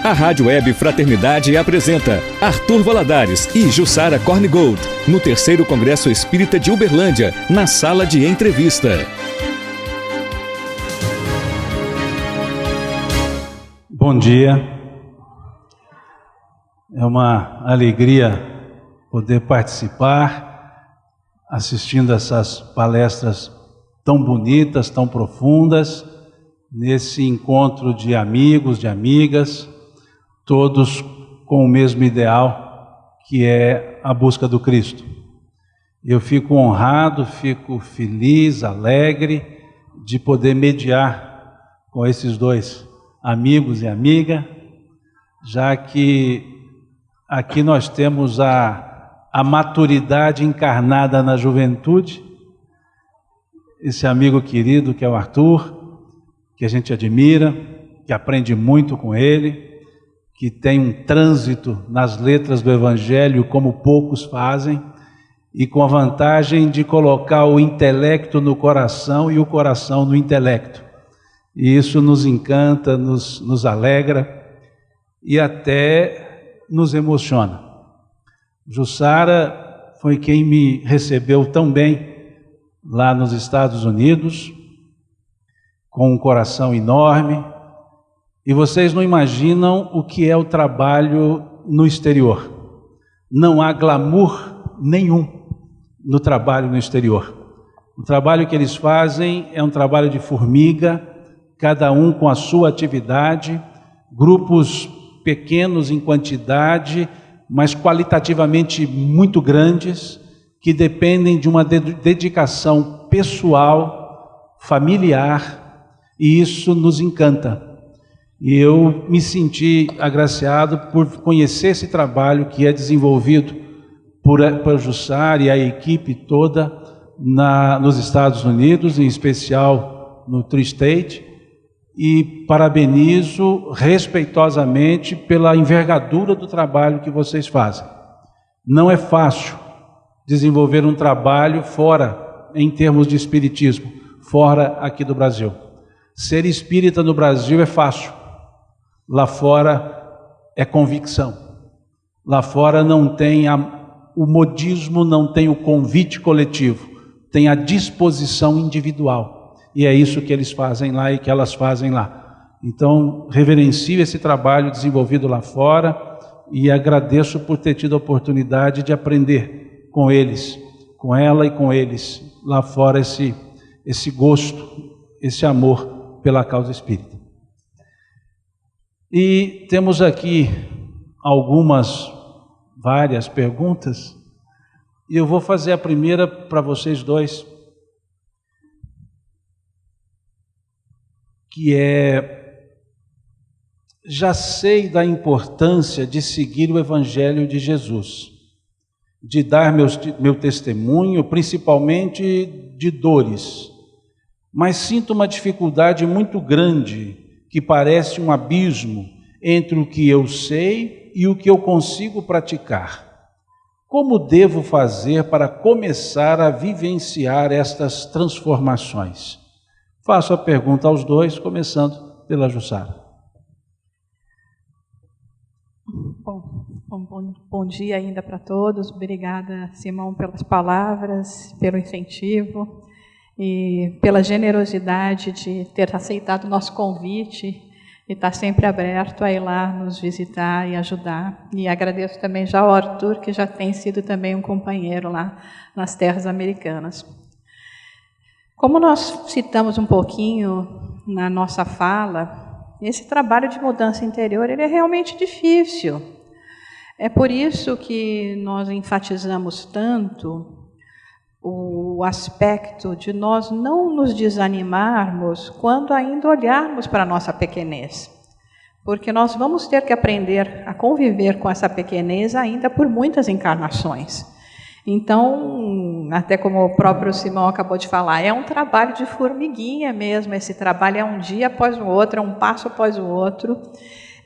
A Rádio Web Fraternidade apresenta Arthur Valadares e Jussara Korngold, no 3º Congresso Espírita de Uberlândia, na sala de entrevista. Bom dia, é uma alegria poder participar, assistindo essas palestras tão bonitas, tão profundas, nesse encontro de amigos, de amigas, todos com o mesmo ideal, que é a busca do Cristo. Eu fico honrado, fico feliz, alegre de poder mediar com esses dois amigos e amiga, já que aqui nós temos a maturidade encarnada na juventude, esse amigo querido que é o Arthur, que a gente admira, que aprende muito com ele, que tem um trânsito nas letras do Evangelho como poucos fazem, e com a vantagem de colocar o intelecto no coração e o coração no intelecto. E isso nos encanta, nos alegra e até nos emociona. Jussara foi quem me recebeu tão bem lá nos Estados Unidos, com um coração enorme, e vocês não imaginam o que é o trabalho no exterior. Não há glamour nenhum no trabalho no exterior. O trabalho que eles fazem é um trabalho de formiga, cada um com a sua atividade, grupos pequenos em quantidade, mas qualitativamente muito grandes, que dependem de uma dedicação pessoal, familiar, e isso nos encanta. E eu me senti agraciado por conhecer esse trabalho que é desenvolvido por Jussara e a equipe toda nos Estados Unidos, em especial no Tri-State, e parabenizo respeitosamente pela envergadura do trabalho que vocês fazem. Não é fácil desenvolver um trabalho fora, em termos de espiritismo, fora aqui do Brasil. Ser espírita no Brasil é fácil. Lá fora é convicção. Lá fora não tem o modismo, não tem o convite coletivo, tem a disposição individual. E é isso que eles fazem lá e que elas fazem lá. Então, reverencio esse trabalho desenvolvido lá fora e agradeço por ter tido a oportunidade de aprender com eles, com ela e com eles, lá fora, esse gosto, esse amor pela causa espírita. E temos aqui várias perguntas, e eu vou fazer a primeira para vocês dois, que é: já sei da importância de seguir o Evangelho de Jesus, de dar meu testemunho, principalmente de dores, mas sinto uma dificuldade muito grande, que parece um abismo entre o que eu sei e o que eu consigo praticar. Como devo fazer para começar a vivenciar estas transformações? Faço a pergunta aos dois, começando pela Jussara. Bom dia ainda para todos. Obrigada, Simão, pelas palavras, pelo incentivo e pela generosidade de ter aceitado o nosso convite e estar sempre aberto a ir lá nos visitar e ajudar. E agradeço também já ao Arthur, que já tem sido também um companheiro lá nas terras americanas. Como nós citamos um pouquinho na nossa fala, esse trabalho de mudança interior ele é realmente difícil. É por isso que nós enfatizamos tanto o aspecto de nós não nos desanimarmos quando ainda olharmos para a nossa pequenez. Porque nós vamos ter que aprender a conviver com essa pequenez ainda por muitas encarnações. Então, até como o próprio Simão acabou de falar, é um trabalho de formiguinha mesmo, esse trabalho é um dia após o outro, é um passo após o outro,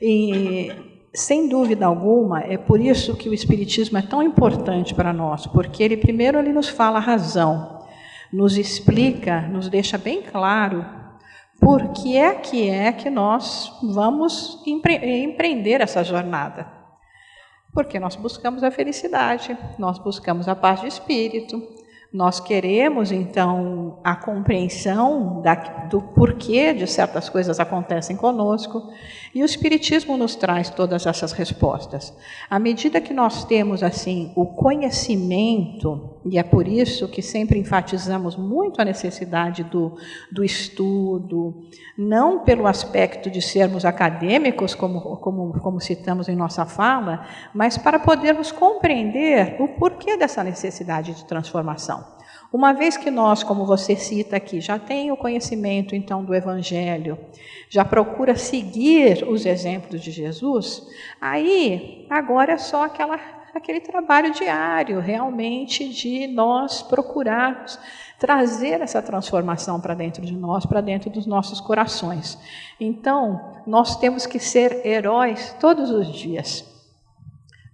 e sem dúvida alguma, é por isso que o Espiritismo é tão importante para nós, porque ele nos fala a razão, nos explica, nos deixa bem claro por que é que nós vamos empreender essa jornada? Porque nós buscamos a felicidade, nós buscamos a paz de espírito, nós queremos, então, a compreensão do porquê de certas coisas acontecem conosco, e o Espiritismo nos traz todas essas respostas. À medida que nós temos, assim, o conhecimento, e é por isso que sempre enfatizamos muito a necessidade do estudo, não pelo aspecto de sermos acadêmicos, como citamos em nossa fala, mas para podermos compreender o porquê dessa necessidade de transformação. Uma vez que nós, como você cita aqui, já tem o conhecimento, então, do Evangelho, já procura seguir os exemplos de Jesus, aí, agora é só aquele trabalho diário, realmente, de nós procurarmos trazer essa transformação para dentro de nós, para dentro dos nossos corações. Então, nós temos que ser heróis todos os dias.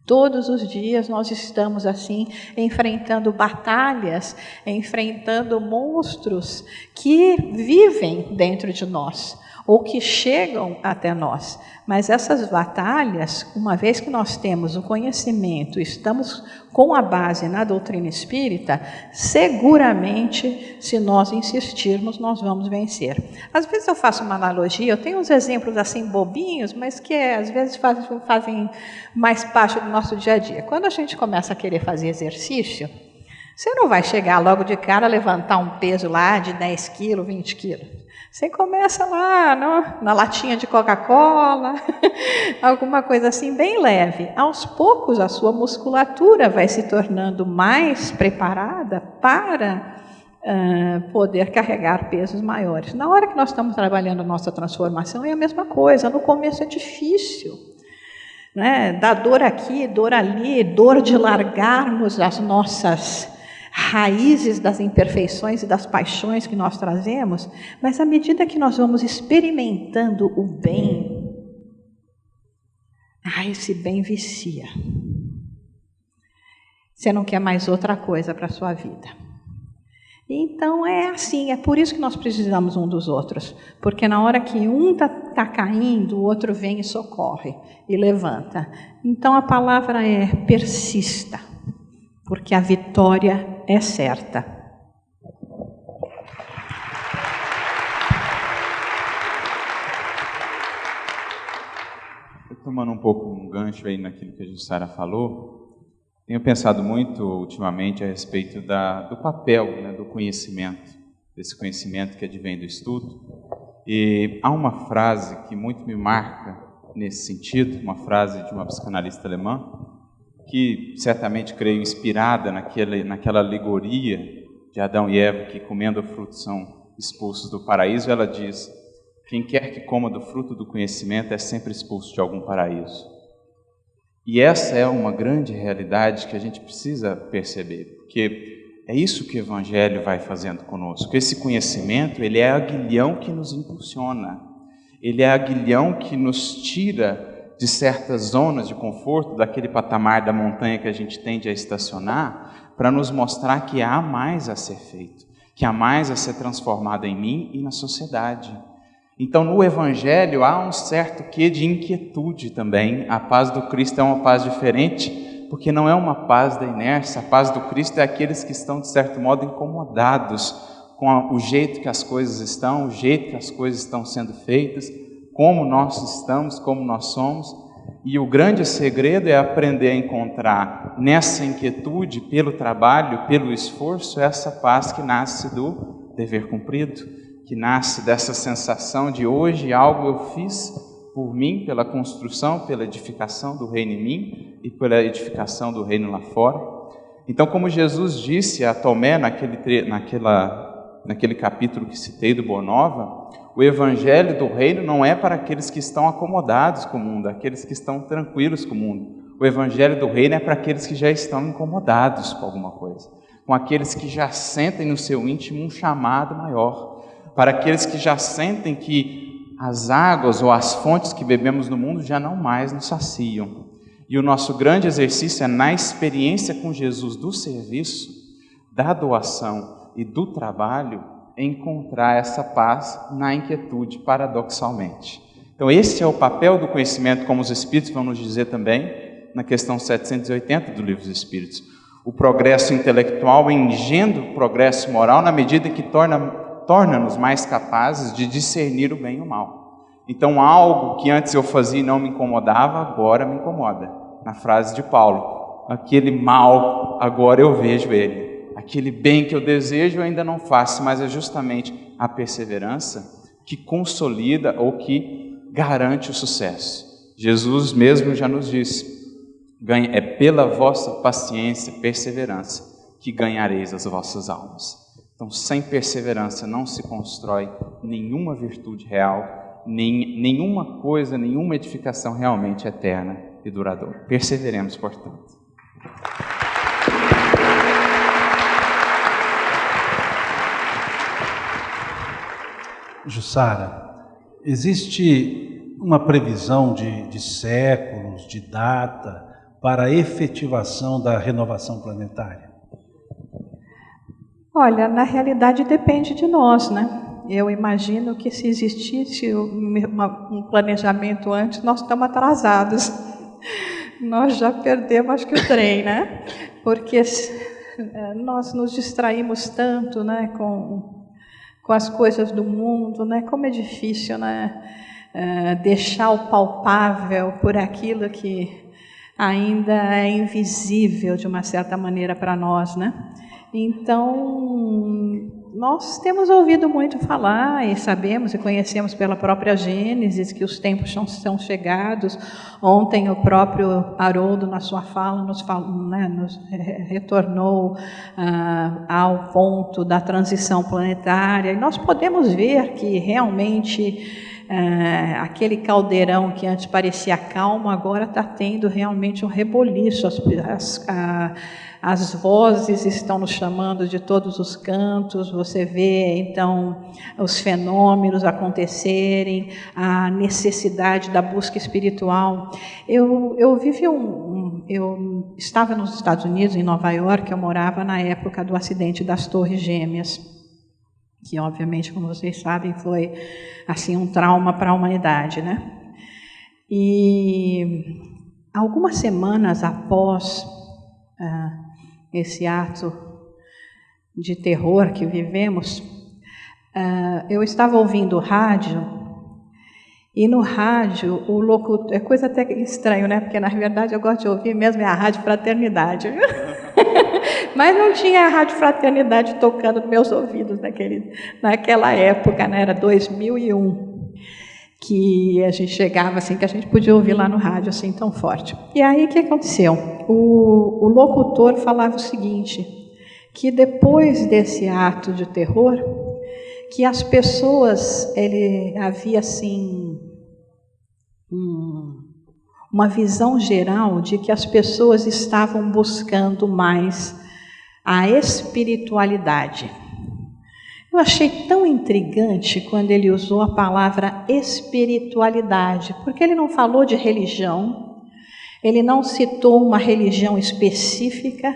Todos os dias nós estamos assim, enfrentando batalhas, enfrentando monstros que vivem dentro de nós, ou que chegam até nós. Mas essas batalhas, uma vez que nós temos o conhecimento, estamos com a base na doutrina espírita, seguramente, se nós insistirmos, nós vamos vencer. Às vezes eu faço uma analogia, eu tenho uns exemplos assim bobinhos, mas que às vezes fazem mais parte do nosso dia a dia. Quando a gente começa a querer fazer exercício, você não vai chegar logo de cara a levantar um peso lá de 10 quilos, 20 quilos. Você começa lá na latinha de Coca-Cola, alguma coisa assim bem leve. Aos poucos a sua musculatura vai se tornando mais preparada para poder carregar pesos maiores. Na hora que nós estamos trabalhando a nossa transformação é a mesma coisa. No começo é difícil, né? Dá dor aqui, dor ali, dor de largarmos as nossas raízes das imperfeições e das paixões que nós trazemos, mas à medida que nós vamos experimentando o bem, esse bem vicia. Você não quer mais outra coisa para a sua vida. Então é assim, é por isso que nós precisamos um dos outros, porque na hora que um está caindo, o outro vem e socorre e levanta. Então a palavra é persista, porque a vitória é certa. Tomando um pouco um gancho aí naquilo que a Jussara falou, tenho pensado muito ultimamente a respeito do papel, né, do conhecimento, desse conhecimento que advém do estudo. E há uma frase que muito me marca nesse sentido, uma frase de uma psicanalista alemã, que certamente creio inspirada naquela alegoria de Adão e Eva que comendo o fruto são expulsos do paraíso. Ela diz: quem quer que coma do fruto do conhecimento é sempre expulso de algum paraíso. E essa é uma grande realidade que a gente precisa perceber, porque é isso que o Evangelho vai fazendo conosco. Esse conhecimento, ele é aguilhão que nos impulsiona, ele é aguilhão que nos tira de certas zonas de conforto, daquele patamar da montanha que a gente tende a estacionar, para nos mostrar que há mais a ser feito, que há mais a ser transformado em mim e na sociedade. Então, no Evangelho, há um certo quê de inquietude também. A paz do Cristo é uma paz diferente, porque não é uma paz da inércia. A paz do Cristo é aqueles que estão, de certo modo, incomodados com o jeito que as coisas estão, o jeito que as coisas estão sendo feitas, como nós estamos, como nós somos. E o grande segredo é aprender a encontrar nessa inquietude, pelo trabalho, pelo esforço, essa paz que nasce do dever cumprido, que nasce dessa sensação de hoje algo eu fiz por mim, pela construção, pela edificação do reino em mim e pela edificação do reino lá fora. Então, como Jesus disse a Tomé naquele capítulo que citei do Boa Nova, o Evangelho do Reino não é para aqueles que estão acomodados com o mundo, aqueles que estão tranquilos com o mundo. O Evangelho do Reino é para aqueles que já estão incomodados com alguma coisa, com aqueles que já sentem no seu íntimo um chamado maior, para aqueles que já sentem que as águas ou as fontes que bebemos no mundo já não mais nos saciam. E o nosso grande exercício é, na experiência com Jesus do serviço, da doação e do trabalho, encontrar essa paz na inquietude, paradoxalmente. Então esse é o papel do conhecimento, como os Espíritos vão nos dizer também, na questão 780 do Livro dos Espíritos. O progresso intelectual engendra o progresso moral na medida que torna-nos mais capazes de discernir o bem e o mal. Então algo que antes eu fazia e não me incomodava, agora me incomoda. Na frase de Paulo, aquele mal, agora eu vejo ele. Aquele bem que eu desejo eu ainda não faço, mas é justamente a perseverança que consolida ou que garante o sucesso. Jesus mesmo já nos disse, é pela vossa paciência, perseverança, que ganhareis as vossas almas. Então, sem perseverança não se constrói nenhuma virtude real, nenhuma coisa, nenhuma edificação realmente eterna e duradoura. Perseveremos, portanto. Jussara, existe uma previsão de séculos, de data, para a efetivação da renovação planetária? Olha, na realidade depende de nós, né? Eu imagino que se existisse um planejamento antes, nós estamos atrasados. Nós já perdemos, acho que o trem, né? Porque nós nos distraímos tanto, né, com as coisas do mundo, né? Como é difícil, né? Deixar o palpável por aquilo que ainda é invisível de uma certa maneira para nós, né? Então, nós temos ouvido muito falar e sabemos e conhecemos pela própria Gênesis que os tempos são chegados. Ontem o próprio Haroldo, na sua fala, nos retornou ao ponto da transição planetária. E nós podemos ver que realmente aquele caldeirão que antes parecia calmo, agora está tendo realmente um reboliço. As vozes estão nos chamando de todos os cantos, você vê então os fenômenos acontecerem, a necessidade da busca espiritual. Eu estava nos Estados Unidos, em Nova York, eu morava na época do acidente das Torres Gêmeas, que obviamente, como vocês sabem, foi assim um trauma para a humanidade, né? E algumas semanas após esse ato de terror que vivemos, eu estava ouvindo rádio, e no rádio o locutor, é coisa até estranho, né? Porque na verdade eu gosto de ouvir mesmo a Rádio Fraternidade. Mas não tinha a Rádio Fraternidade tocando nos meus ouvidos naquela época, né? Era 2001, que a gente chegava assim, que a gente podia ouvir lá no rádio assim tão forte. E aí o que aconteceu? O locutor falava o seguinte, que depois desse ato de terror, que as pessoas, havia assim uma visão geral de que as pessoas estavam buscando mais a espiritualidade. Eu achei tão intrigante quando ele usou a palavra espiritualidade, porque ele não falou de religião, ele não citou uma religião específica,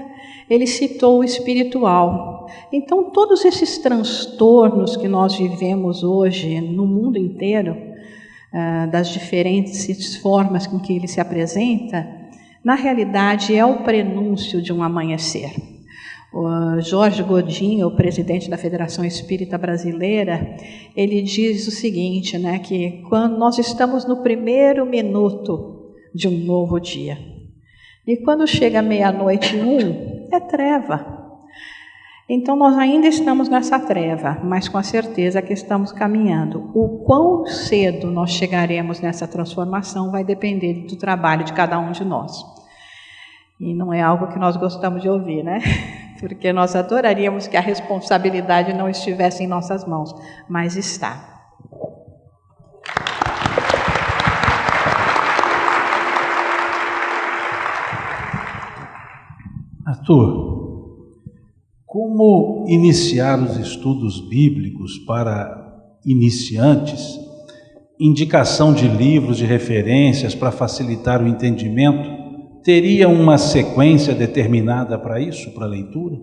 ele citou o espiritual. Então, todos esses transtornos que nós vivemos hoje no mundo inteiro, das diferentes formas com que ele se apresenta, na realidade é o prenúncio de um amanhecer. O Jorge Godinho, o presidente da Federação Espírita Brasileira, ele diz o seguinte, né, que quando nós estamos no primeiro minuto de um novo dia, e quando chega meia-noite e 1, é treva. Então nós ainda estamos nessa treva, mas com a certeza que estamos caminhando. O quão cedo nós chegaremos nessa transformação vai depender do trabalho de cada um de nós. E não é algo que nós gostamos de ouvir, né? Porque nós adoraríamos que a responsabilidade não estivesse em nossas mãos, mas está. Arthur, como iniciar os estudos bíblicos para iniciantes? Indicação de livros, de referências para facilitar o entendimento? Teria uma sequência determinada para isso, para a leitura?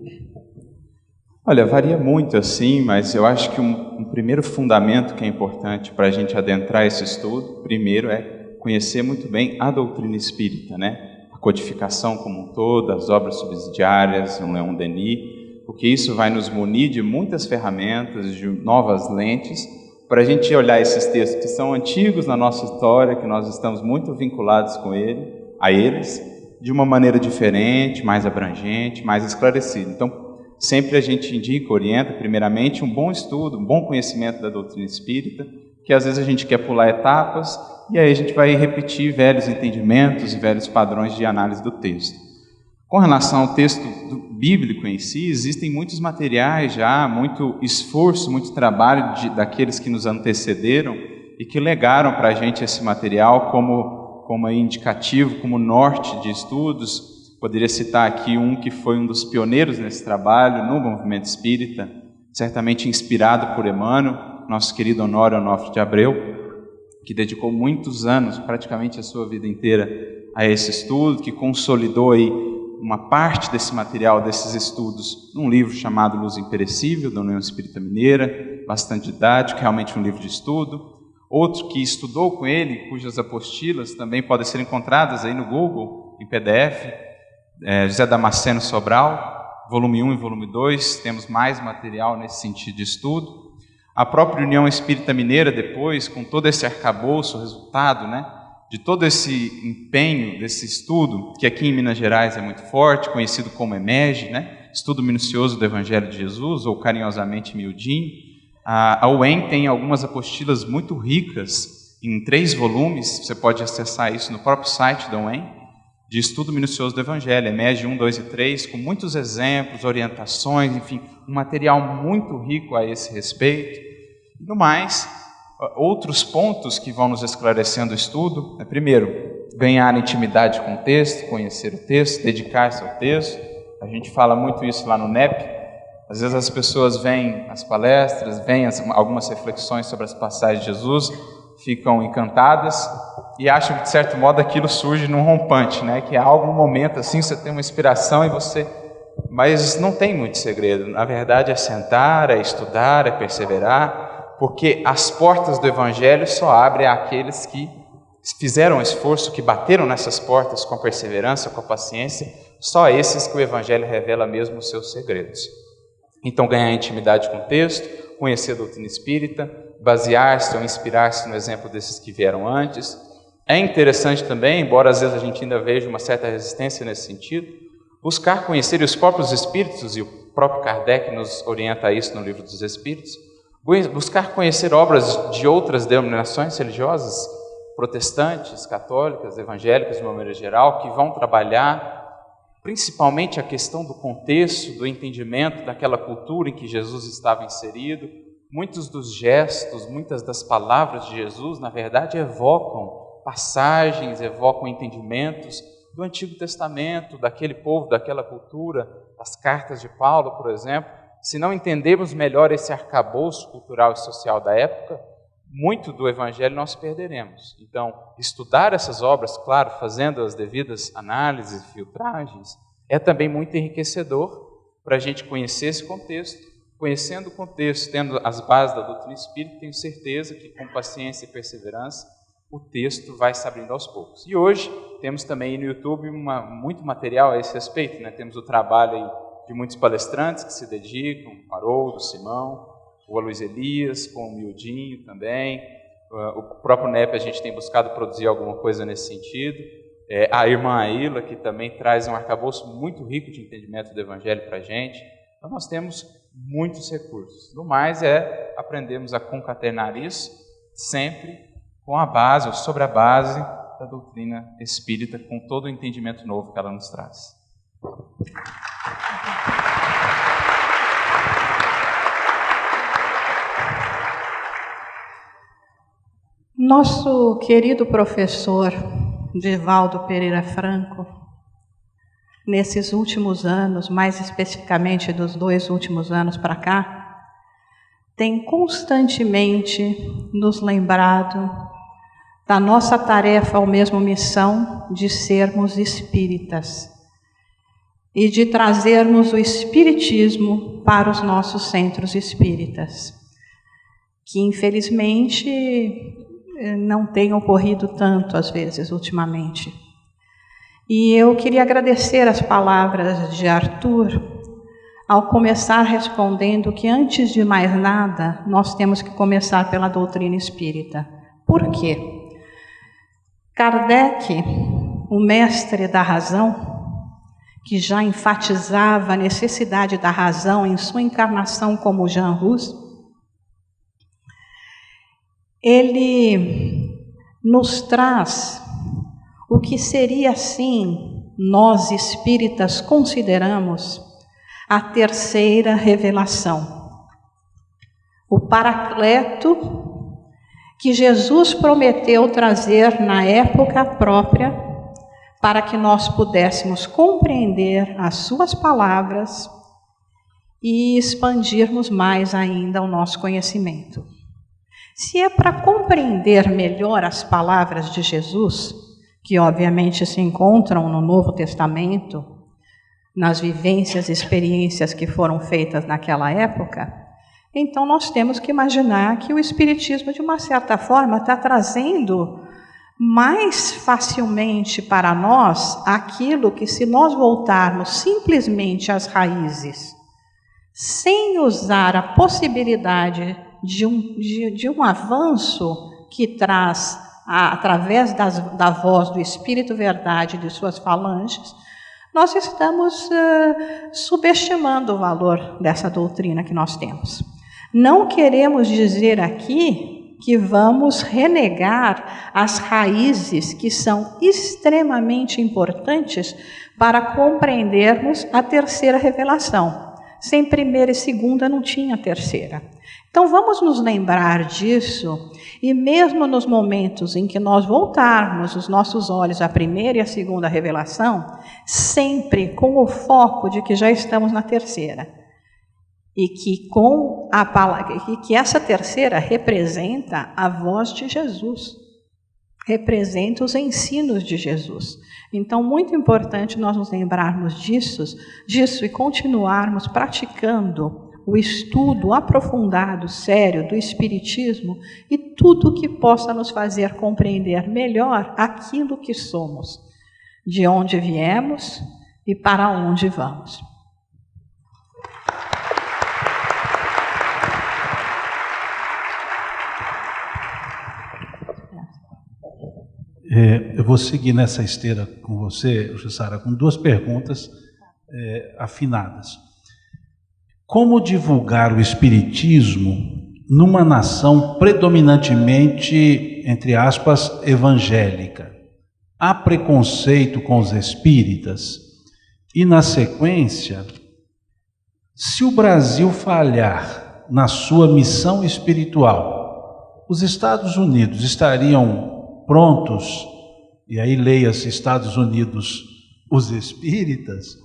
Olha, varia muito assim, mas eu acho que um primeiro fundamento que é importante para a gente adentrar esse estudo, primeiro é conhecer muito bem a doutrina espírita, né? A codificação como um todo, as obras subsidiárias, o Leon Denis, porque isso vai nos munir de muitas ferramentas, de novas lentes, para a gente olhar esses textos que são antigos na nossa história, que nós estamos muito vinculados a eles, de uma maneira diferente, mais abrangente, mais esclarecida. Então, sempre a gente indica, orienta, primeiramente, um bom estudo, um bom conhecimento da doutrina espírita, que às vezes a gente quer pular etapas, e aí a gente vai repetir velhos entendimentos e velhos padrões de análise do texto. Com relação ao texto bíblico em si, existem muitos materiais já, muito esforço, muito trabalho daqueles que nos antecederam e que legaram para a gente esse material como indicativo, como norte de estudos. Poderia citar aqui um que foi um dos pioneiros nesse trabalho, no movimento espírita, certamente inspirado por Emmanuel, nosso querido Honório Onofre de Abreu, que dedicou muitos anos, praticamente a sua vida inteira, a esse estudo, que consolidou aí uma parte desse material, desses estudos, num livro chamado Luz Imperecível, da União Espírita Mineira, bastante didático, realmente um livro de estudo. Outro que estudou com ele, cujas apostilas também podem ser encontradas aí no Google, em PDF, José Damasceno Sobral, volume 1 e volume 2, temos mais material nesse sentido de estudo. A própria União Espírita Mineira, depois, com todo esse arcabouço, o resultado, né, de todo esse empenho desse estudo, que aqui em Minas Gerais é muito forte, conhecido como EMEG, né, Estudo Minucioso do Evangelho de Jesus, ou carinhosamente miudinho. A UEM tem algumas apostilas muito ricas, em 3 volumes, você pode acessar isso no próprio site da UEM, de Estudo Minucioso do Evangelho, EMEG 1, 2 e 3, com muitos exemplos, orientações, enfim, um material muito rico a esse respeito. E no mais, outros pontos que vão nos esclarecendo o estudo é, primeiro, ganhar intimidade com o texto, conhecer o texto, dedicar-se ao texto. A gente fala muito isso lá no NEP. Às vezes as pessoas veem as palestras, veem algumas reflexões sobre as passagens de Jesus, ficam encantadas e acham que, de certo modo, aquilo surge num rompante, né? Que há algum momento assim, você tem uma inspiração e você... Mas não tem muito segredo. Na verdade, é sentar, é estudar, é perseverar, porque as portas do Evangelho só abrem àqueles que fizeram esforço, que bateram nessas portas com perseverança, com paciência, só esses que o Evangelho revela mesmo os seus segredos. Então, ganhar intimidade com o texto, conhecer a doutrina espírita, basear-se ou inspirar-se no exemplo desses que vieram antes. É interessante também, embora às vezes a gente ainda veja uma certa resistência nesse sentido, buscar conhecer os próprios espíritos, e o próprio Kardec nos orienta a isso no Livro dos Espíritos, buscar conhecer obras de outras denominações religiosas, protestantes, católicas, evangélicas de uma maneira geral, que vão trabalhar principalmente a questão do contexto, do entendimento daquela cultura em que Jesus estava inserido. Muitos dos gestos, muitas das palavras de Jesus, na verdade, evocam passagens, evocam entendimentos do Antigo Testamento, daquele povo, daquela cultura, as cartas de Paulo, por exemplo. Se não entendermos melhor esse arcabouço cultural e social da época, muito do Evangelho nós perderemos. Então, estudar essas obras, claro, fazendo as devidas análises e filtragens, é também muito enriquecedor para a gente conhecer esse contexto. Conhecendo o contexto, tendo as bases da doutrina espírita, tenho certeza que com paciência e perseverança, o texto vai se abrindo aos poucos. E hoje temos também no YouTube muito material a esse respeito, né? Temos o trabalho aí de muitos palestrantes que se dedicam, o Haroldo, Simão, o Luiz Elias, com o Miudinho também. O próprio NEP a gente tem buscado produzir alguma coisa nesse sentido. A irmã Aila, que também traz um arcabouço muito rico de entendimento do Evangelho para a gente. Então nós temos muitos recursos. No mais aprendermos a concatenar isso sempre com a base, ou sobre a base da doutrina espírita, com todo o entendimento novo que ela nos traz. Nosso querido professor Divaldo Pereira Franco, nesses últimos anos, mais especificamente dos 2 últimos anos para cá, tem constantemente nos lembrado da nossa tarefa ou mesmo missão de sermos espíritas. e de trazermos o espiritismo para os nossos centros espíritas, que infelizmente não tem ocorrido tanto às vezes ultimamente. E eu queria agradecer as palavras de Arthur ao começar respondendo que antes de mais nada nós temos que começar pela doutrina espírita. Por quê? Kardec, o mestre da razão, que já enfatizava a necessidade da razão em sua encarnação como Jean Rus, ele nos traz o que seria, assim, nós espíritas consideramos a terceira revelação. O Paracleto que Jesus prometeu trazer na época própria para que nós pudéssemos compreender as suas palavras e expandirmos mais ainda o nosso conhecimento. Se é para compreender melhor as palavras de Jesus, que obviamente se encontram no Novo Testamento, nas vivências e experiências que foram feitas naquela época, então nós temos que imaginar que o Espiritismo, de uma certa forma, está trazendo mais facilmente para nós aquilo que, se nós voltarmos simplesmente às raízes, sem usar a possibilidade de um avanço que traz, através da voz do Espírito Verdade de suas falanges, nós estamos subestimando o valor dessa doutrina que nós temos. Não queremos dizer aqui que vamos renegar as raízes que são extremamente importantes para compreendermos a terceira revelação. Sem primeira e segunda não tinha terceira. Então vamos nos lembrar disso, e mesmo nos momentos em que nós voltarmos os nossos olhos à primeira e à segunda revelação, sempre com o foco de que já estamos na terceira. E que, que essa terceira representa a voz de Jesus, representa os ensinos de Jesus. Então, muito importante nós nos lembrarmos disso e continuarmos praticando o estudo aprofundado, sério, do Espiritismo e tudo que possa nos fazer compreender melhor aquilo que somos, de onde viemos e para onde vamos. Eu vou seguir nessa esteira com você, Jussara, com duas perguntas afinadas. Como divulgar o Espiritismo numa nação predominantemente, entre aspas, evangélica? Há preconceito com os espíritas? E, na sequência, se o Brasil falhar na sua missão espiritual, os Estados Unidos estariam prontos, e aí leia-se Estados Unidos, os espíritas,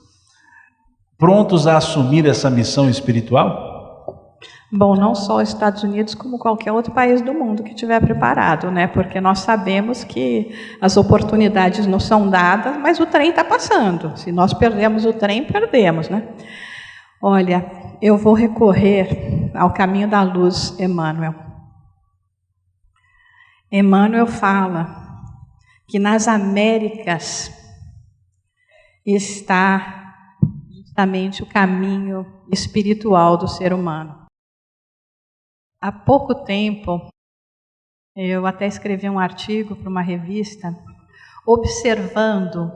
prontos a assumir essa missão espiritual? Bom, não só os Estados Unidos, como qualquer outro país do mundo que estiver preparado, né? Porque nós sabemos que as oportunidades não são dadas, mas o trem está passando. Se nós perdemos o trem, perdemos, né? Olha, eu vou recorrer ao caminho da luz, Emmanuel. Emmanuel fala que nas Américas está justamente o caminho espiritual do ser humano. Há pouco tempo, eu até escrevi um artigo para uma revista, observando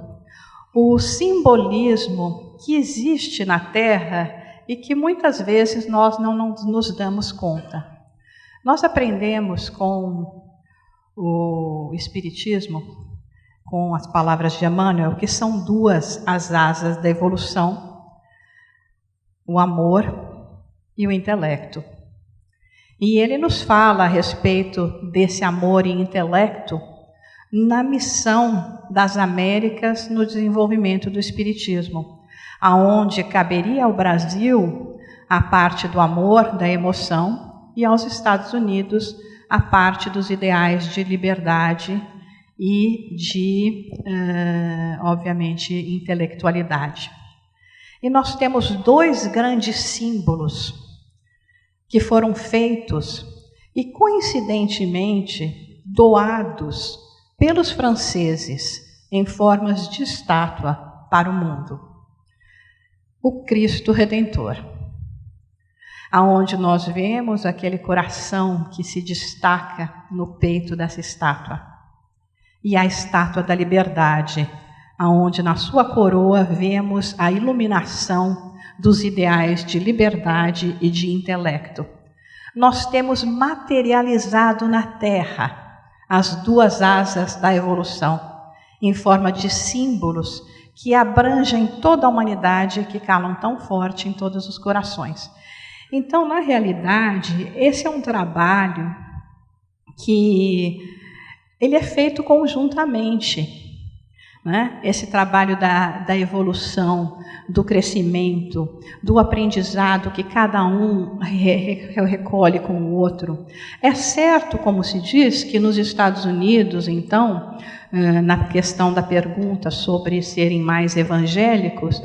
o simbolismo que existe na Terra e que muitas vezes nós não nos damos conta. Nós aprendemos com o Espiritismo, com as palavras de Emmanuel, que são duas as asas da evolução, o amor e o intelecto. E ele nos fala a respeito desse amor e intelecto na missão das Américas no desenvolvimento do Espiritismo, aonde caberia ao Brasil a parte do amor, da emoção, e aos Estados Unidos a parte dos ideais de liberdade e de, obviamente, intelectualidade. E nós temos 2 grandes símbolos que foram feitos e, coincidentemente, doados pelos franceses em formas de estátua para o mundo. O Cristo Redentor, aonde nós vemos aquele coração que se destaca no peito dessa estátua, e a estátua da liberdade, aonde na sua coroa vemos a iluminação dos ideais de liberdade e de intelecto. Nós temos materializado na Terra as 2 asas da evolução, em forma de símbolos que abrangem toda a humanidade, que calam tão forte em todos os corações. Então, na realidade, esse é um trabalho que ele é feito conjuntamente, né? Esse trabalho da evolução, do crescimento, do aprendizado que cada um recolhe com o outro. É certo, como se diz, que nos Estados Unidos, então, na questão da pergunta sobre serem mais evangélicos,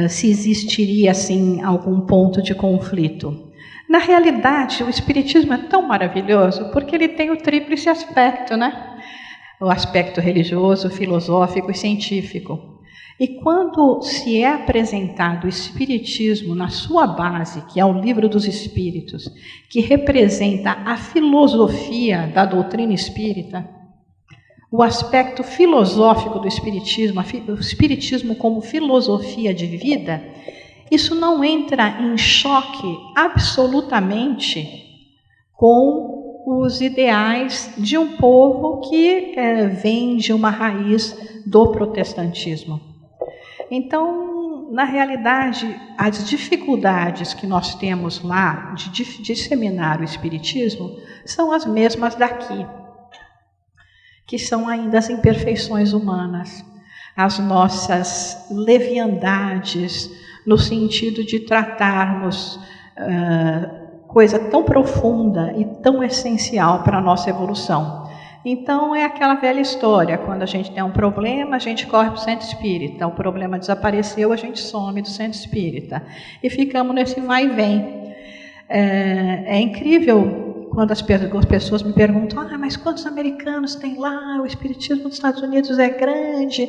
se existiria, assim, algum ponto de conflito. Na realidade, o Espiritismo é tão maravilhoso porque ele tem o tríplice aspecto, né? O aspecto religioso, filosófico e científico. E quando se é apresentado o Espiritismo na sua base, que é o Livro dos Espíritos, que representa a filosofia da doutrina espírita, o aspecto filosófico do Espiritismo, o Espiritismo como filosofia de vida, isso não entra em choque absolutamente com os ideais de um povo que vem de uma raiz do protestantismo. Então, na realidade, as dificuldades que nós temos lá de disseminar o Espiritismo são as mesmas daqui, que são ainda as imperfeições humanas, as nossas leviandades, no sentido de tratarmos coisa tão profunda e tão essencial para a nossa evolução. Então, é aquela velha história, quando a gente tem um problema, a gente corre para o centro espírita, o problema desapareceu, a gente some do centro espírita, e ficamos nesse vai e vem. É incrível quando as pessoas me perguntam, mas quantos americanos tem lá, o Espiritismo dos Estados Unidos é grande.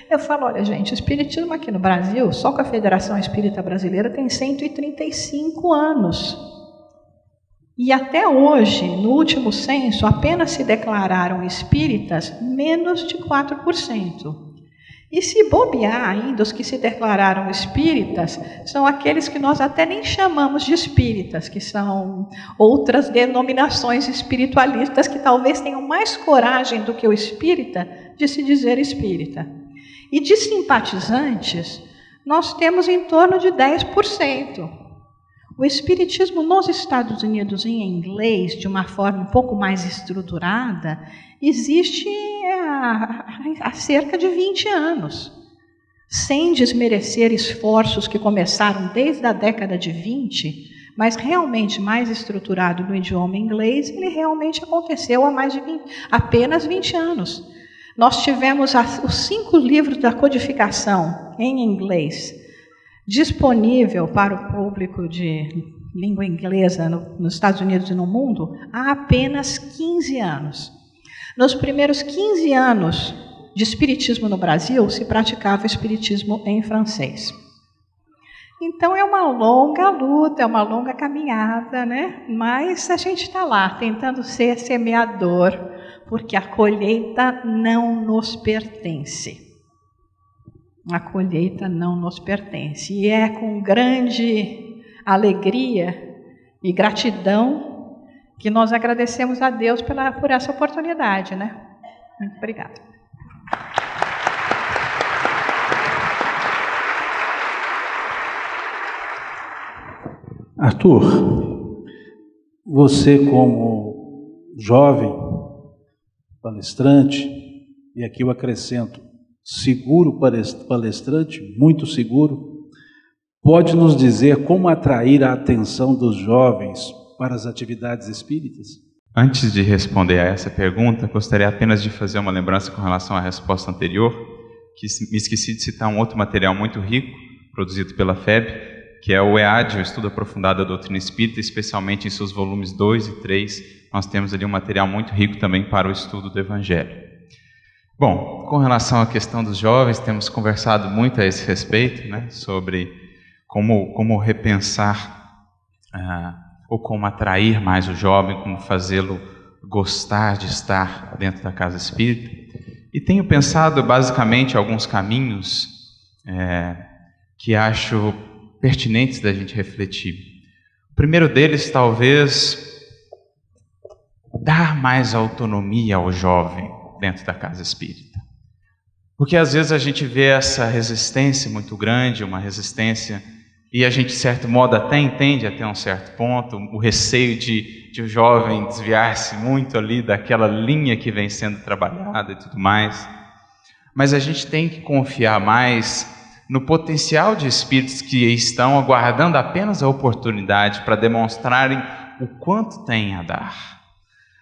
Eu falo, olha gente, o Espiritismo aqui no Brasil, só com a Federação Espírita Brasileira, tem 135 anos. E até hoje, no último censo, apenas se declararam espíritas menos de 4%. E se bobear ainda, os que se declararam espíritas são aqueles que nós até nem chamamos de espíritas, que são outras denominações espiritualistas que talvez tenham mais coragem do que o espírita de se dizer espírita. E de simpatizantes, nós temos em torno de 10%. O Espiritismo nos Estados Unidos, em inglês, de uma forma um pouco mais estruturada, existe há cerca de 20 anos, sem desmerecer esforços que começaram desde a década de 20, mas realmente mais estruturado no idioma inglês, ele realmente aconteceu há apenas 20 anos. Nós tivemos os 5 livros da codificação em inglês, disponível para o público de língua inglesa nos Estados Unidos e no mundo há apenas 15 anos. Nos primeiros 15 anos de espiritismo no Brasil, se praticava o espiritismo em francês. Então é uma longa luta, é uma longa caminhada, né? Mas a gente está lá tentando ser semeador, porque a colheita não nos pertence. A colheita não nos pertence. E é com grande alegria e gratidão que nós agradecemos a Deus por essa oportunidade, né? Muito obrigada. Arthur, você como jovem palestrante, e aqui eu acrescento, seguro palestrante, muito seguro, pode nos dizer como atrair a atenção dos jovens para as atividades espíritas? Antes de responder a essa pergunta, gostaria apenas de fazer uma lembrança com relação à resposta anterior, que me esqueci de citar um outro material muito rico, produzido pela FEB, que é o EAD, o Estudo Aprofundado da Doutrina Espírita, especialmente em seus volumes 2 e 3. Nós temos ali um material muito rico também para o estudo do Evangelho. Bom, com relação à questão dos jovens, temos conversado muito a esse respeito, né, sobre como repensar ou como atrair mais o jovem, como fazê-lo gostar de estar dentro da casa espírita. E tenho pensado basicamente alguns caminhos que acho pertinentes da gente refletir. O primeiro deles, talvez, dar mais autonomia ao jovem dentro da casa espírita. Porque às vezes a gente vê essa resistência muito grande, uma resistência, e a gente de certo modo até entende até um certo ponto, o receio de o jovem desviar-se muito ali daquela linha que vem sendo trabalhada e tudo mais. Mas a gente tem que confiar mais no potencial de espíritos que estão aguardando apenas a oportunidade para demonstrarem o quanto têm a dar.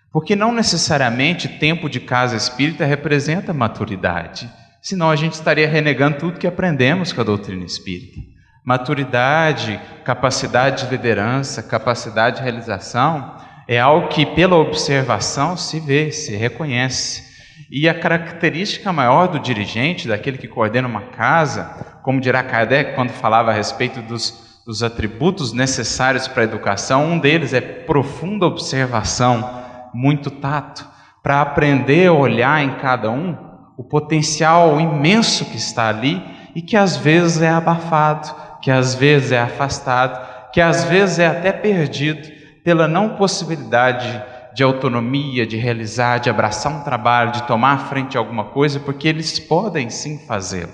Porque não necessariamente tempo de casa espírita representa maturidade, senão a gente estaria renegando tudo que aprendemos com a doutrina espírita. Maturidade, capacidade de liderança, capacidade de realização é algo que pela observação se vê, se reconhece. E a característica maior do dirigente, daquele que coordena uma casa, como dirá Kardec quando falava a respeito dos atributos necessários para a educação, um deles é profunda observação, muito tato, para aprender a olhar em cada um o potencial imenso que está ali e que às vezes é abafado, que às vezes é afastado, que às vezes é até perdido pela não possibilidade de autonomia, de realizar, de abraçar um trabalho, de tomar à frente de alguma coisa, porque eles podem sim fazê-lo.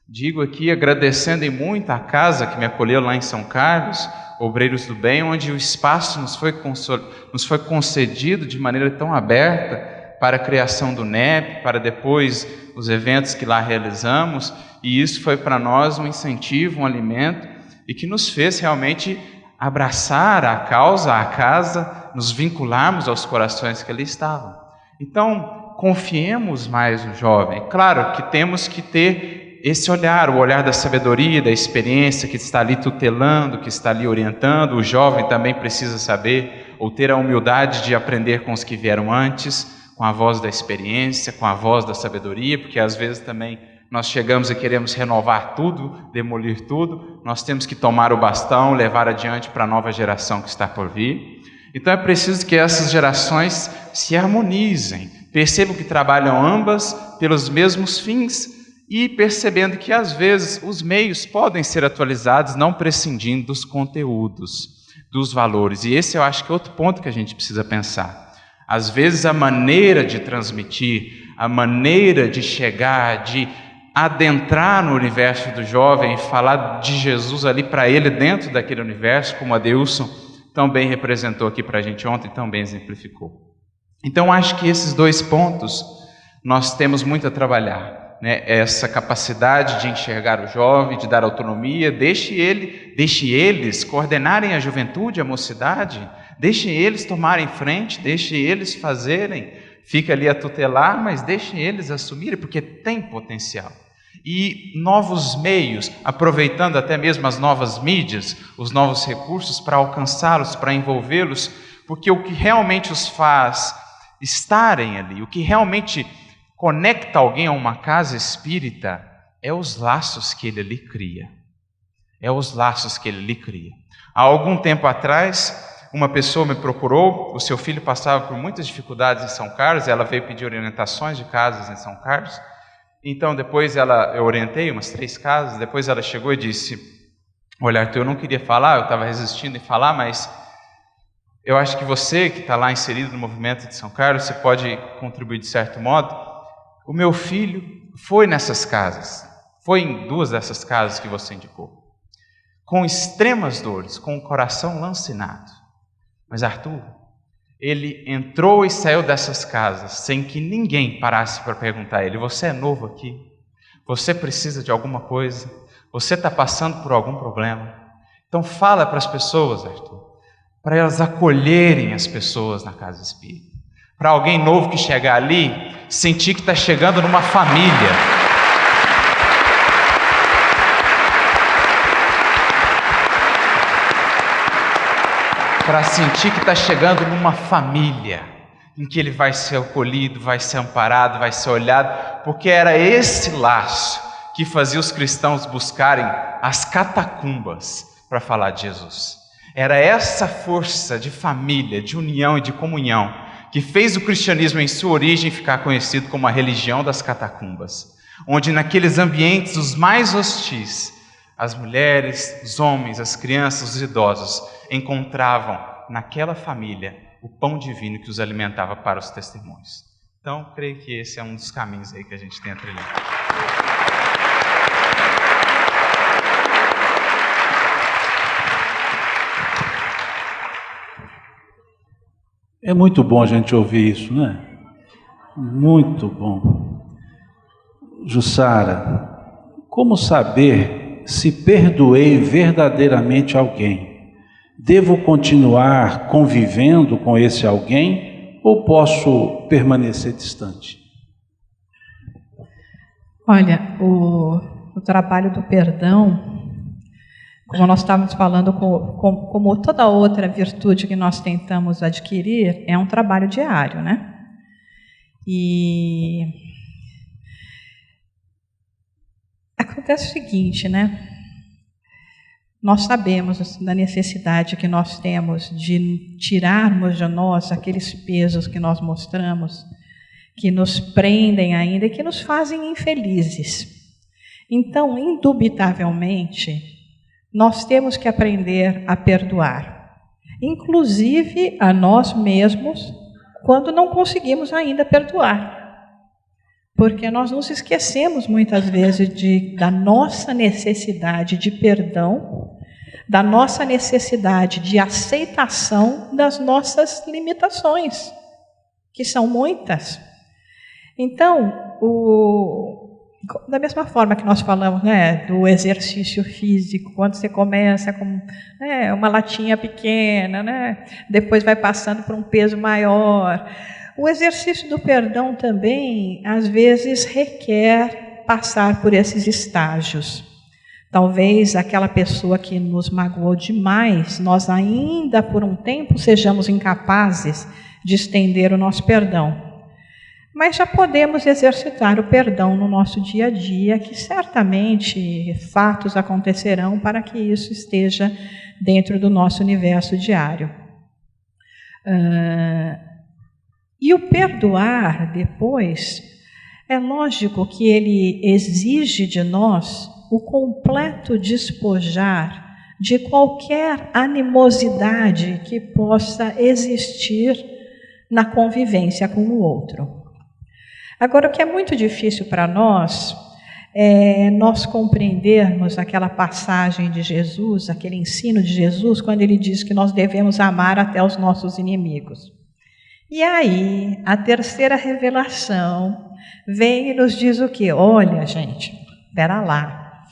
Digo aqui agradecendo em muito a casa que me acolheu lá em São Carlos, Obreiros do Bem, onde o espaço nos foi concedido de maneira tão aberta para a criação do NEP, para depois os eventos que lá realizamos, e isso foi para nós um incentivo, um alimento, e que nos fez realmente abraçar a causa, a casa, nos vincularmos aos corações que ali estavam. Então, confiemos mais no jovem. Claro que temos que ter esse olhar, o olhar da sabedoria, da experiência, que está ali tutelando, que está ali orientando. O jovem também precisa saber, ou ter a humildade de aprender com os que vieram antes, com a voz da experiência, com a voz da sabedoria, porque às vezes também nós chegamos e queremos renovar tudo, demolir tudo. Nós temos que tomar o bastão, levar adiante para a nova geração que está por vir. Então é preciso que essas gerações se harmonizem, percebam que trabalham ambas pelos mesmos fins, e percebendo que, às vezes, os meios podem ser atualizados, não prescindindo dos conteúdos, dos valores. E esse eu acho que é outro ponto que a gente precisa pensar. Às vezes, a maneira de transmitir, a maneira de chegar, de adentrar no universo do jovem, falar de Jesus ali para ele dentro daquele universo, como a Deilson tão bem representou aqui para a gente ontem, tão bem exemplificou. Então, acho que esses dois pontos nós temos muito a trabalhar. Essa capacidade de enxergar o jovem, de dar autonomia, deixe eles coordenarem a juventude, a mocidade, deixe eles tomarem frente, deixe eles fazerem, fica ali a tutelar, mas deixe eles assumirem, porque tem potencial. E novos meios, aproveitando até mesmo as novas mídias, os novos recursos para alcançá-los, para envolvê-los, porque o que realmente os faz estarem ali, o que realmente conecta alguém a uma casa espírita é os laços que ele ali cria. É os laços que ele ali cria. Há algum tempo atrás, uma pessoa me procurou, o seu filho passava por muitas dificuldades em São Carlos, ela veio pedir orientações de casas em São Carlos. Então depois eu orientei umas 3 casas, depois ela chegou e disse: olha, Arthur, eu não queria falar, eu estava resistindo em falar, mas eu acho que você que está lá inserido no movimento de São Carlos, você pode contribuir de certo modo. O meu filho foi nessas casas, foi em 2 dessas casas que você indicou, com extremas dores, com o coração lancinado. Mas Arthur, ele entrou e saiu dessas casas sem que ninguém parasse para perguntar a ele: você é novo aqui? Você precisa de alguma coisa? Você está passando por algum problema? Então fala para as pessoas, Arthur, para elas acolherem as pessoas na casa espírita. Para alguém novo que chegar ali, sentir que está chegando numa família. para sentir que está chegando numa família, em que ele vai ser acolhido, vai ser amparado, vai ser olhado, porque era esse laço que fazia os cristãos buscarem as catacumbas para falar de Jesus. Era essa força de família, de união e de comunhão que fez o cristianismo em sua origem ficar conhecido como a religião das catacumbas, onde naqueles ambientes os mais hostis, as mulheres, os homens, as crianças, os idosos encontravam naquela família o pão divino que os alimentava para os testemunhos. Então, creio que esse é um dos caminhos aí que a gente tem a trilhar. É muito bom a gente ouvir isso, não é? Muito bom. Jussara, como saber se perdoei verdadeiramente alguém? Devo continuar convivendo com esse alguém ou posso permanecer distante? Olha, o trabalho do perdão, como nós estávamos falando, como toda outra virtude que nós tentamos adquirir, é um trabalho diário, né? E acontece o seguinte, né? Nós sabemos da necessidade que nós temos de tirarmos de nós aqueles pesos que nós mostramos, que nos prendem ainda e que nos fazem infelizes. Então, indubitavelmente, nós temos que aprender a perdoar, inclusive a nós mesmos, quando não conseguimos ainda perdoar. Porque nós nos esquecemos muitas vezes da nossa necessidade de perdão, da nossa necessidade de aceitação das nossas limitações, que são muitas. Então, da mesma forma que nós falamos, né, do exercício físico, quando você começa com uma latinha pequena, né, depois vai passando por um peso maior. O exercício do perdão também, às vezes, requer passar por esses estágios. Talvez aquela pessoa que nos magoou demais, nós ainda por um tempo sejamos incapazes de estender o nosso perdão. Mas já podemos exercitar o perdão no nosso dia a dia, que certamente fatos acontecerão para que isso esteja dentro do nosso universo diário. E o perdoar depois, é lógico que ele exige de nós o completo despojar de qualquer animosidade que possa existir na convivência com o outro. Agora, o que é muito difícil para nós é nós compreendermos aquela passagem de Jesus, aquele ensino de Jesus, quando ele diz que nós devemos amar até os nossos inimigos. E aí, a terceira revelação vem e nos diz o quê? Olha, gente, espera lá.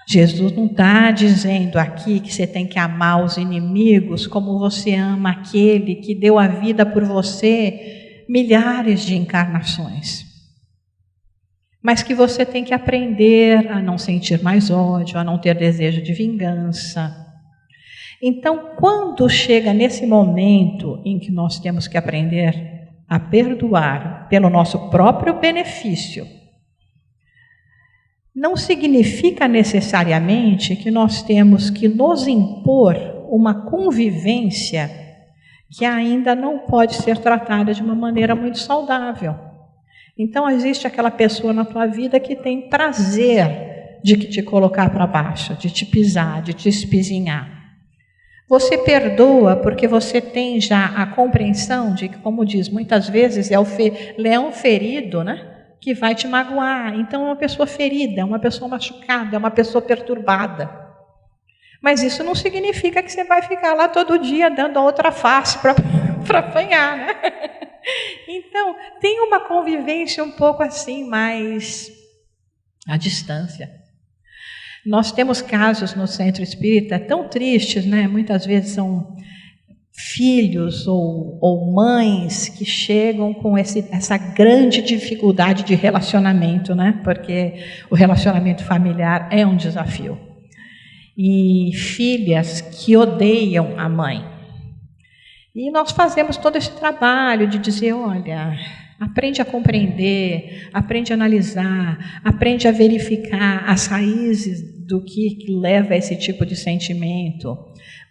Jesus não está dizendo aqui que você tem que amar os inimigos como você ama aquele que deu a vida por você milhares de encarnações, mas que você tem que aprender a não sentir mais ódio, a não ter desejo de vingança. Então, quando chega nesse momento em que nós temos que aprender a perdoar pelo nosso próprio benefício, não significa necessariamente que nós temos que nos impor uma convivência que ainda não pode ser tratada de uma maneira muito saudável. Então, existe aquela pessoa na tua vida que tem prazer de te colocar para baixo, de te pisar, de te espizinhar. Você perdoa porque você tem já a compreensão de que, como diz, muitas vezes é o leão ferido, né, que vai te magoar. Então, é uma pessoa ferida, é uma pessoa machucada, é uma pessoa perturbada. Mas isso não significa que você vai ficar lá todo dia dando a outra face para apanhar, né? Então, tem uma convivência um pouco assim, mais à distância. Nós temos casos no Centro Espírita tão tristes, né? Muitas vezes são filhos ou mães que chegam com essa grande dificuldade de relacionamento, né? Porque o relacionamento familiar é um desafio. e filhas que odeiam a mãe. E nós fazemos todo esse trabalho de dizer, olha, aprende a compreender, aprende a analisar, aprende a verificar as raízes do que leva a esse tipo de sentimento.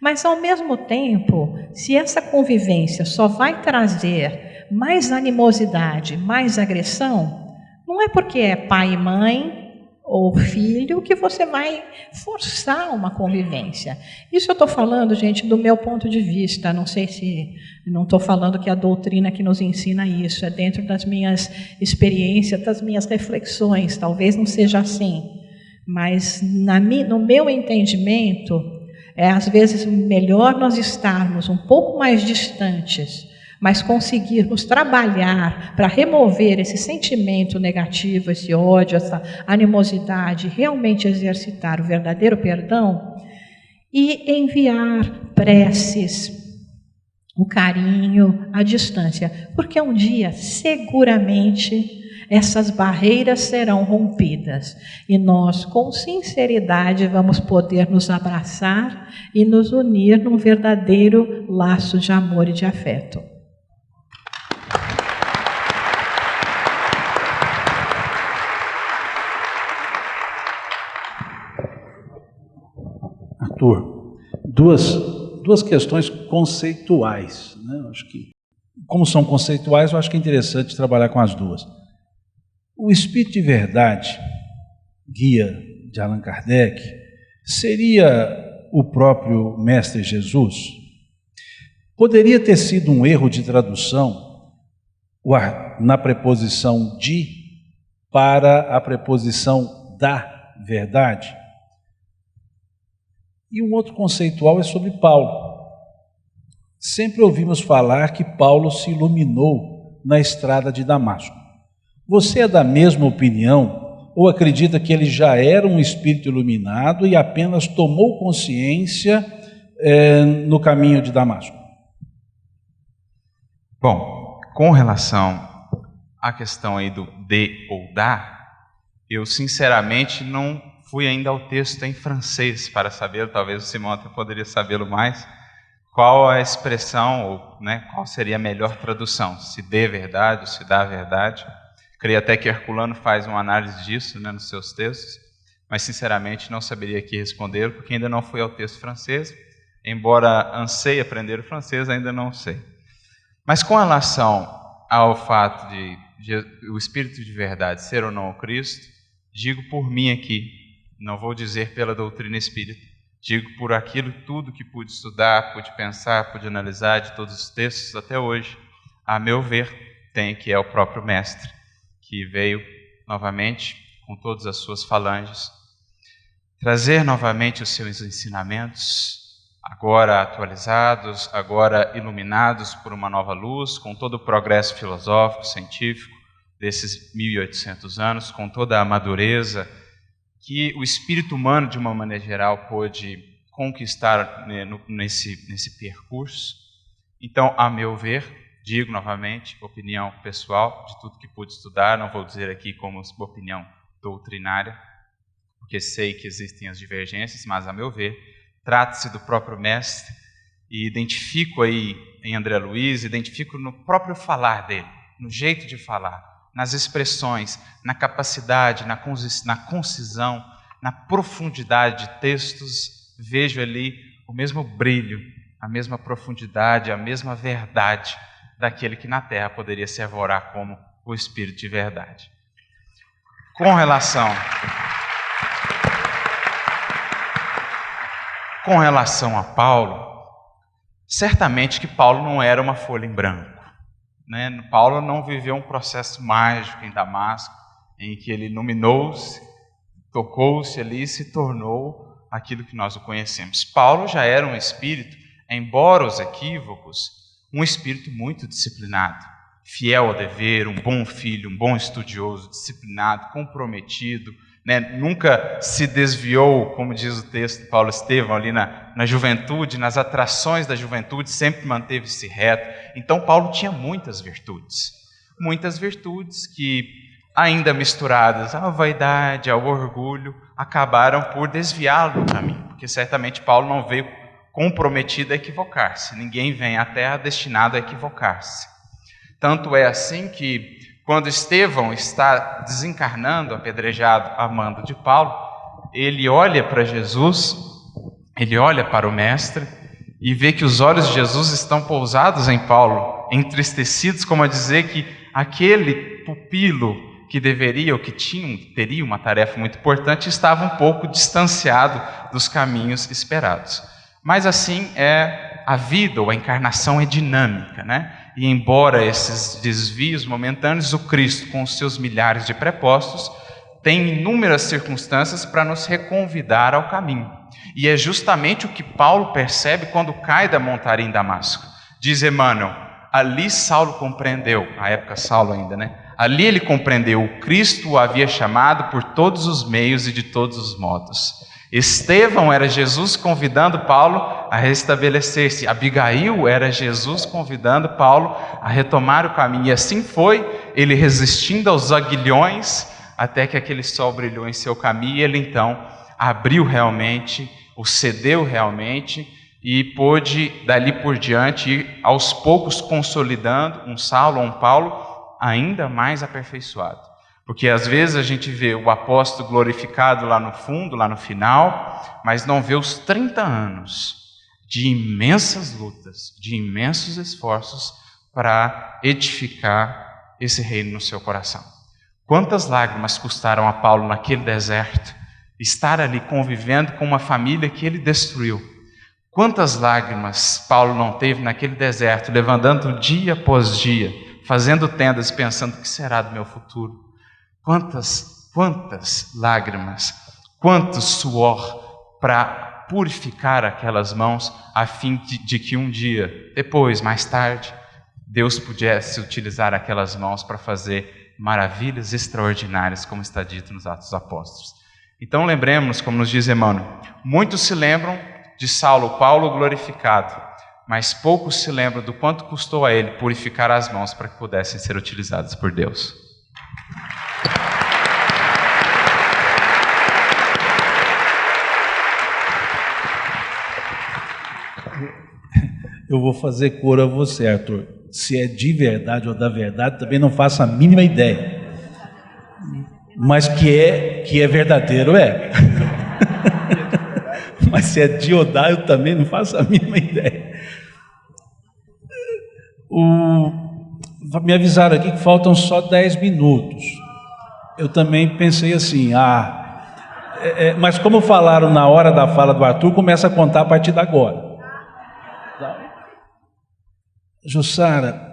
Mas, ao mesmo tempo, se essa convivência só vai trazer mais animosidade, mais agressão, não é porque é pai e mãe ou filho que você vai forçar uma convivência. Isso eu estou falando, gente, do meu ponto de vista. Não sei se... Não estou falando que a doutrina que nos ensina isso. É dentro das minhas experiências, das minhas reflexões. Talvez não seja assim. Mas, no meu entendimento, é às vezes melhor nós estarmos um pouco mais distantes, mas conseguirmos trabalhar para remover esse sentimento negativo, esse ódio, essa animosidade, realmente exercitar o verdadeiro perdão e enviar preces, o carinho, a distância, porque um dia, seguramente, essas barreiras serão rompidas e nós, com sinceridade, vamos poder nos abraçar e nos unir num verdadeiro laço de amor e de afeto. Arthur, duas questões conceituais, né? Acho que, como são conceituais, eu acho que é interessante trabalhar com as duas. O Espírito de Verdade, guia de Allan Kardec, seria o próprio Mestre Jesus? Poderia ter sido um erro de tradução na preposição de para a preposição da verdade? E um outro conceitual é sobre Paulo. Sempre ouvimos falar que Paulo se iluminou na estrada de Damasco. Você é da mesma opinião ou acredita que ele já era um espírito iluminado e apenas tomou consciência no caminho de Damasco? Bom, com relação à questão aí do de ou da, eu sinceramente não fui ainda ao texto em francês para saber, talvez o Simão até poderia sabê-lo mais, qual a expressão, ou, né, qual seria a melhor tradução, se de verdade ou se dá verdade. Creio até que Herculano faz uma análise disso, né, nos seus textos, mas sinceramente não saberia aqui responder, porque ainda não fui ao texto francês, embora anseie aprender o francês, ainda não sei. Mas com relação ao fato de o Espírito de Verdade ser ou não o Cristo, digo por mim aqui, não vou dizer pela doutrina espírita, digo por aquilo tudo que pude estudar, pude pensar, pude analisar de todos os textos até hoje, a meu ver, tem que é o próprio Mestre, que veio novamente com todas as suas falanges, trazer novamente os seus ensinamentos, agora atualizados, agora iluminados por uma nova luz, com todo o progresso filosófico, científico desses 1800 anos, com toda a madureza que o espírito humano, de uma maneira geral, pôde conquistar, né, nesse percurso. Então, a meu ver, digo novamente, opinião pessoal, de tudo que pude estudar, não vou dizer aqui como opinião doutrinária, porque sei que existem as divergências, mas a meu ver, trata-se do próprio Mestre, e identifico aí em André Luiz, identifico no próprio falar dele, no jeito de falar, nas expressões, na capacidade, na concisão, na profundidade de textos, vejo ali o mesmo brilho, a mesma profundidade, a mesma verdade daquele que na Terra poderia se arvorar como o Espírito de Verdade. Com relação a Paulo, certamente que Paulo não era uma folha em branco, né? Paulo não viveu um processo mágico em Damasco, em que ele iluminou-se, tocou-se ali e se tornou aquilo que nós o conhecemos. Paulo já era um espírito, embora os equívocos, um espírito muito disciplinado, fiel ao dever, um bom filho, um bom estudioso, disciplinado, comprometido, né? Nunca se desviou, como diz o texto de Paulo Estevão, ali na juventude, nas atrações da juventude, sempre manteve-se reto. Então Paulo tinha muitas virtudes que, ainda misturadas à vaidade, ao orgulho, acabaram por desviá-lo do caminho, porque certamente Paulo não veio comprometido a equivocar-se. Ninguém vem à terra destinado a equivocar-se. Tanto é assim que, quando Estevão está desencarnando, apedrejado a mando de Paulo, ele olha para Jesus, ele olha para o Mestre e vê que os olhos de Jesus estão pousados em Paulo, entristecidos, como a dizer que aquele pupilo que deveria ou que teria uma tarefa muito importante estava um pouco distanciado dos caminhos esperados. Mas assim é a vida, ou a encarnação é dinâmica, né? E embora esses desvios momentâneos, o Cristo, com os seus milhares de prepostos, tem inúmeras circunstâncias para nos reconvidar ao caminho. E é justamente o que Paulo percebe quando cai da montaria em Damasco. Diz Emmanuel, ali Saulo compreendeu, na época Saulo ainda, né? Ali ele compreendeu, o Cristo o havia chamado por todos os meios e de todos os modos. Estevão era Jesus convidando Paulo a restabelecer-se. Abigail era Jesus convidando Paulo a retomar o caminho. E assim foi, ele resistindo aos aguilhões, até que aquele sol brilhou em seu caminho, e ele então abriu realmente, o cedeu realmente, e pôde dali por diante ir aos poucos consolidando um Saulo ou um Paulo ainda mais aperfeiçoado. Porque às vezes a gente vê o apóstolo glorificado lá no fundo, lá no final, mas não vê os 30 anos de imensas lutas, de imensos esforços para edificar esse reino no seu coração. Quantas lágrimas custaram a Paulo naquele deserto, estar ali convivendo com uma família que ele destruiu? Quantas lágrimas Paulo não teve naquele deserto, levantando dia após dia, fazendo tendas, pensando, o que será do meu futuro? Quantas lágrimas, quanto suor para purificar aquelas mãos, a fim de que um dia, depois, mais tarde, Deus pudesse utilizar aquelas mãos para fazer maravilhas extraordinárias, como está dito nos Atos dos Apóstolos. Então lembremos, como nos diz Emmanuel, muitos se lembram de Saulo, Paulo glorificado, mas poucos se lembram do quanto custou a ele purificar as mãos para que pudessem ser utilizadas por Deus. Eu vou fazer coro a você, Arthur. Se é de verdade ou da verdade, também não faço a mínima ideia. Mas que é verdadeiro, é. Mas se é de Odá, eu também não faço a mínima ideia. Me avisaram aqui que faltam só 10 minutos. Eu também pensei assim, mas como falaram na hora da fala do Arthur, começa a contar a partir de agora. Jussara,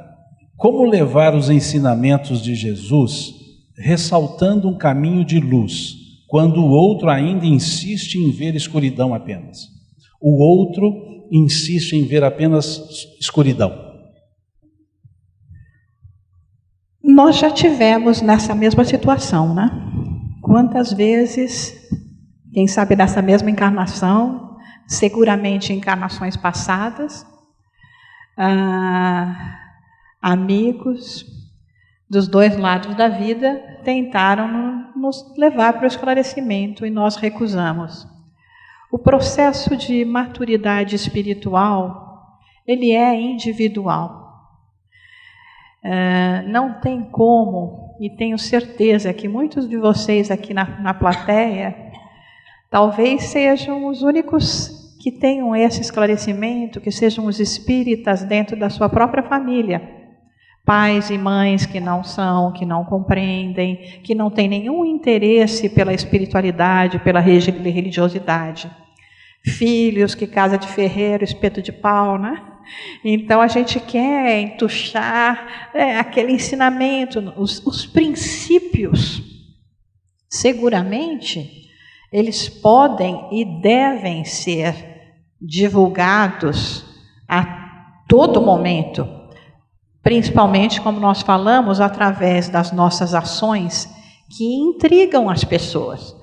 como levar os ensinamentos de Jesus ressaltando um caminho de luz, quando o outro ainda insiste em ver escuridão apenas? O outro insiste em ver apenas escuridão. Nós já tivemos nessa mesma situação, né? Quantas vezes, quem sabe nessa mesma encarnação, seguramente em encarnações passadas, amigos dos dois lados da vida tentaram nos levar para o esclarecimento e nós recusamos. O processo de maturidade espiritual, ele é individual. Não tem como, e tenho certeza que muitos de vocês aqui na plateia, talvez sejam os únicos que tenham esse esclarecimento, que sejam os espíritas dentro da sua própria família. Pais e mães que não são, que não compreendem, que não têm nenhum interesse pela espiritualidade, pela religiosidade. Filhos que casa de ferreiro, espeto de pau, né? Então a gente quer entuchar aquele ensinamento, os princípios. Seguramente, eles podem e devem ser divulgados a todo momento, principalmente, como nós falamos, através das nossas ações que intrigam as pessoas.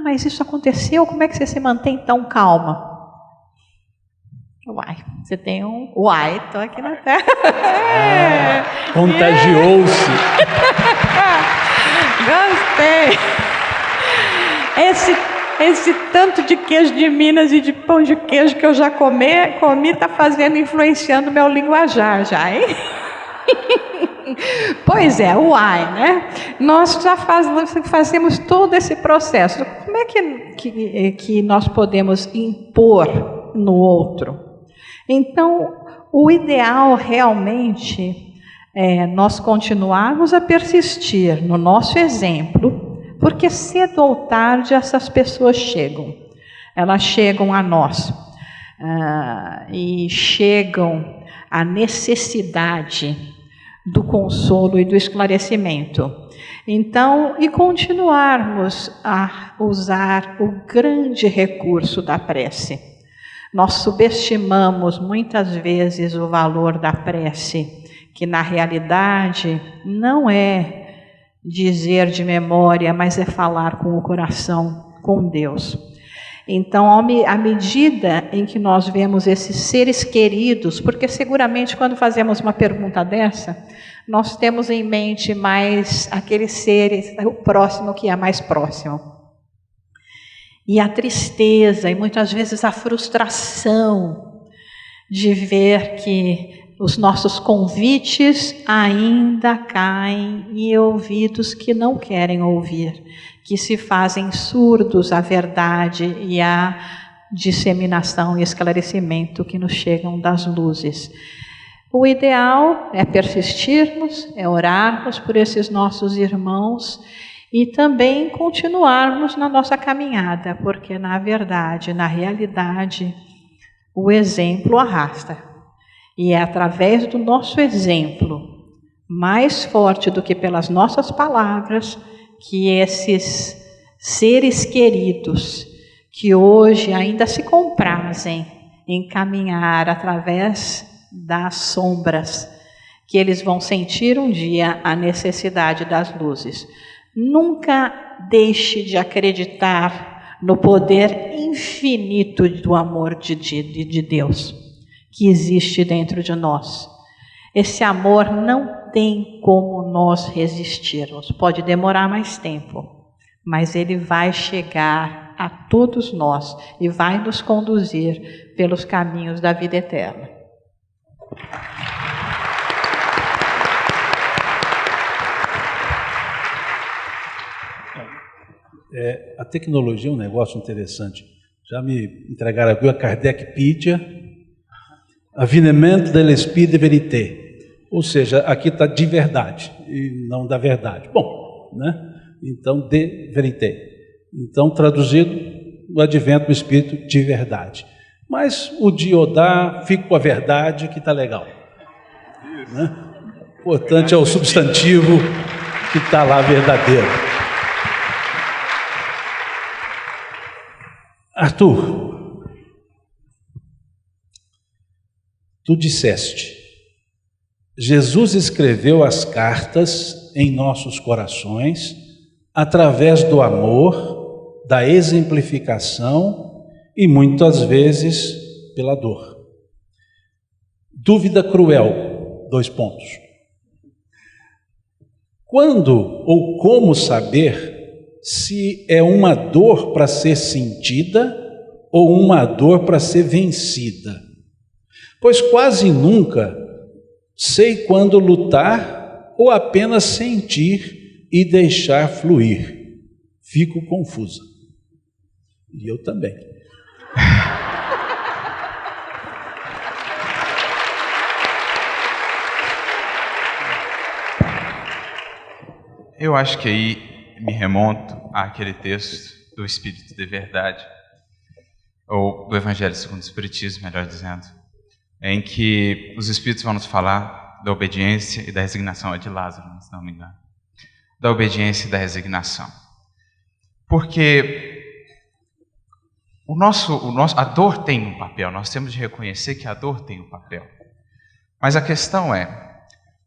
Mas isso aconteceu, como é que você se mantém tão calma? Uai, você tem um... Uai, estou aqui na Terra. Contagiou-se. Gostei. Esse Esse tanto de queijo de Minas e de pão de queijo que eu já comi está influenciando meu linguajar já, hein? Pois é, uai, né? Nós já fazemos todo esse processo. Como é que nós podemos impor no outro? Então, o ideal realmente é nós continuarmos a persistir no nosso exemplo, porque cedo ou tarde essas pessoas chegam. Elas chegam a nós e chegam à necessidade do consolo e do esclarecimento. Então, e continuarmos a usar o grande recurso da prece. Nós subestimamos muitas vezes o valor da prece, que na realidade não é dizer de memória, mas é falar com o coração, com Deus. Então, à medida em que nós vemos esses seres queridos, porque seguramente quando fazemos uma pergunta dessa, nós temos em mente mais aqueles seres, o próximo que é mais próximo. E a tristeza, e muitas vezes a frustração de ver que os nossos convites ainda caem em ouvidos que não querem ouvir, que se fazem surdos à verdade e à disseminação e esclarecimento que nos chegam das luzes. O ideal é persistirmos, é orarmos por esses nossos irmãos e também continuarmos na nossa caminhada, porque na verdade, na realidade, o exemplo arrasta. E é através do nosso exemplo, mais forte do que pelas nossas palavras, que esses seres queridos, que hoje ainda se comprazem em caminhar através das sombras, que eles vão sentir um dia a necessidade das luzes. Nunca deixe de acreditar no poder infinito do amor de Deus, que existe dentro de nós. Esse amor não tem como nós resistirmos. Pode demorar mais tempo, mas ele vai chegar a todos nós e vai nos conduzir pelos caminhos da vida eterna. A tecnologia é um negócio interessante. Já me entregaram aqui a Kardecpedia, Avinement de l'Esprit de Vérité. Ou seja, aqui está de verdade e não da verdade. Bom, né? Então, de vérité. Então, traduzido, o advento do Espírito de verdade. Mas o Diodá, fica com a verdade, que está legal. Né? O importante é o substantivo que está lá verdadeiro. Arthur, tu disseste, Jesus escreveu as cartas em nossos corações através do amor, da exemplificação e muitas vezes pela dor. Dúvida cruel, 2 pontos. Quando ou como saber se é uma dor para ser sentida ou uma dor para ser vencida? Pois quase nunca sei quando lutar ou apenas sentir e deixar fluir. Fico confusa. E eu também. Eu acho que aí me remonto àquele texto do Espírito de Verdade, ou do Evangelho segundo o Espiritismo, melhor dizendo, em que os Espíritos vão nos falar da obediência e da resignação, é de Lázaro, se não me engano, da obediência e da resignação. Porque a dor tem um papel, nós temos de reconhecer que a dor tem um papel. Mas a questão é,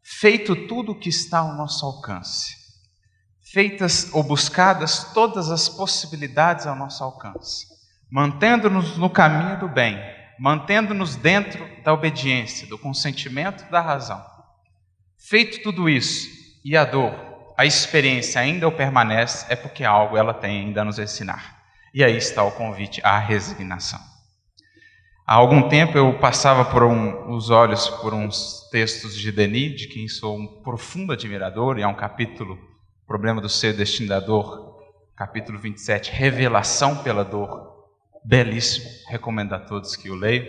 feito tudo o que está ao nosso alcance, feitas ou buscadas todas as possibilidades ao nosso alcance, mantendo-nos no caminho do bem, mantendo-nos dentro da obediência, do consentimento, da razão. Feito tudo isso, e a dor, a experiência ainda o permanece, é porque algo ela tem ainda a nos ensinar. E aí está o convite à resignação. Há algum tempo eu passava os olhos por uns textos de Denis, de quem sou um profundo admirador, e há um capítulo, Problema do Ser Destino da Dor, capítulo 27, Revelação pela Dor, belíssimo, recomendo a todos que o leiam.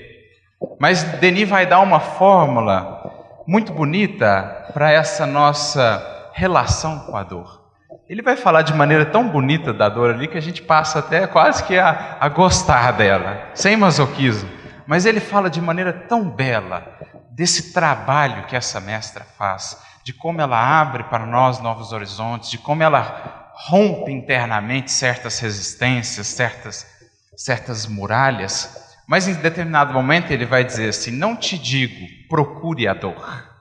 Mas Denis vai dar uma fórmula muito bonita para essa nossa relação com a dor. Ele vai falar de maneira tão bonita da dor ali que a gente passa até quase que a gostar dela, sem masoquismo. Mas ele fala de maneira tão bela desse trabalho que essa mestra faz, de como ela abre para nós novos horizontes, de como ela rompe internamente certas resistências, certas muralhas. Mas em determinado momento ele vai dizer assim: não te digo, procure a dor.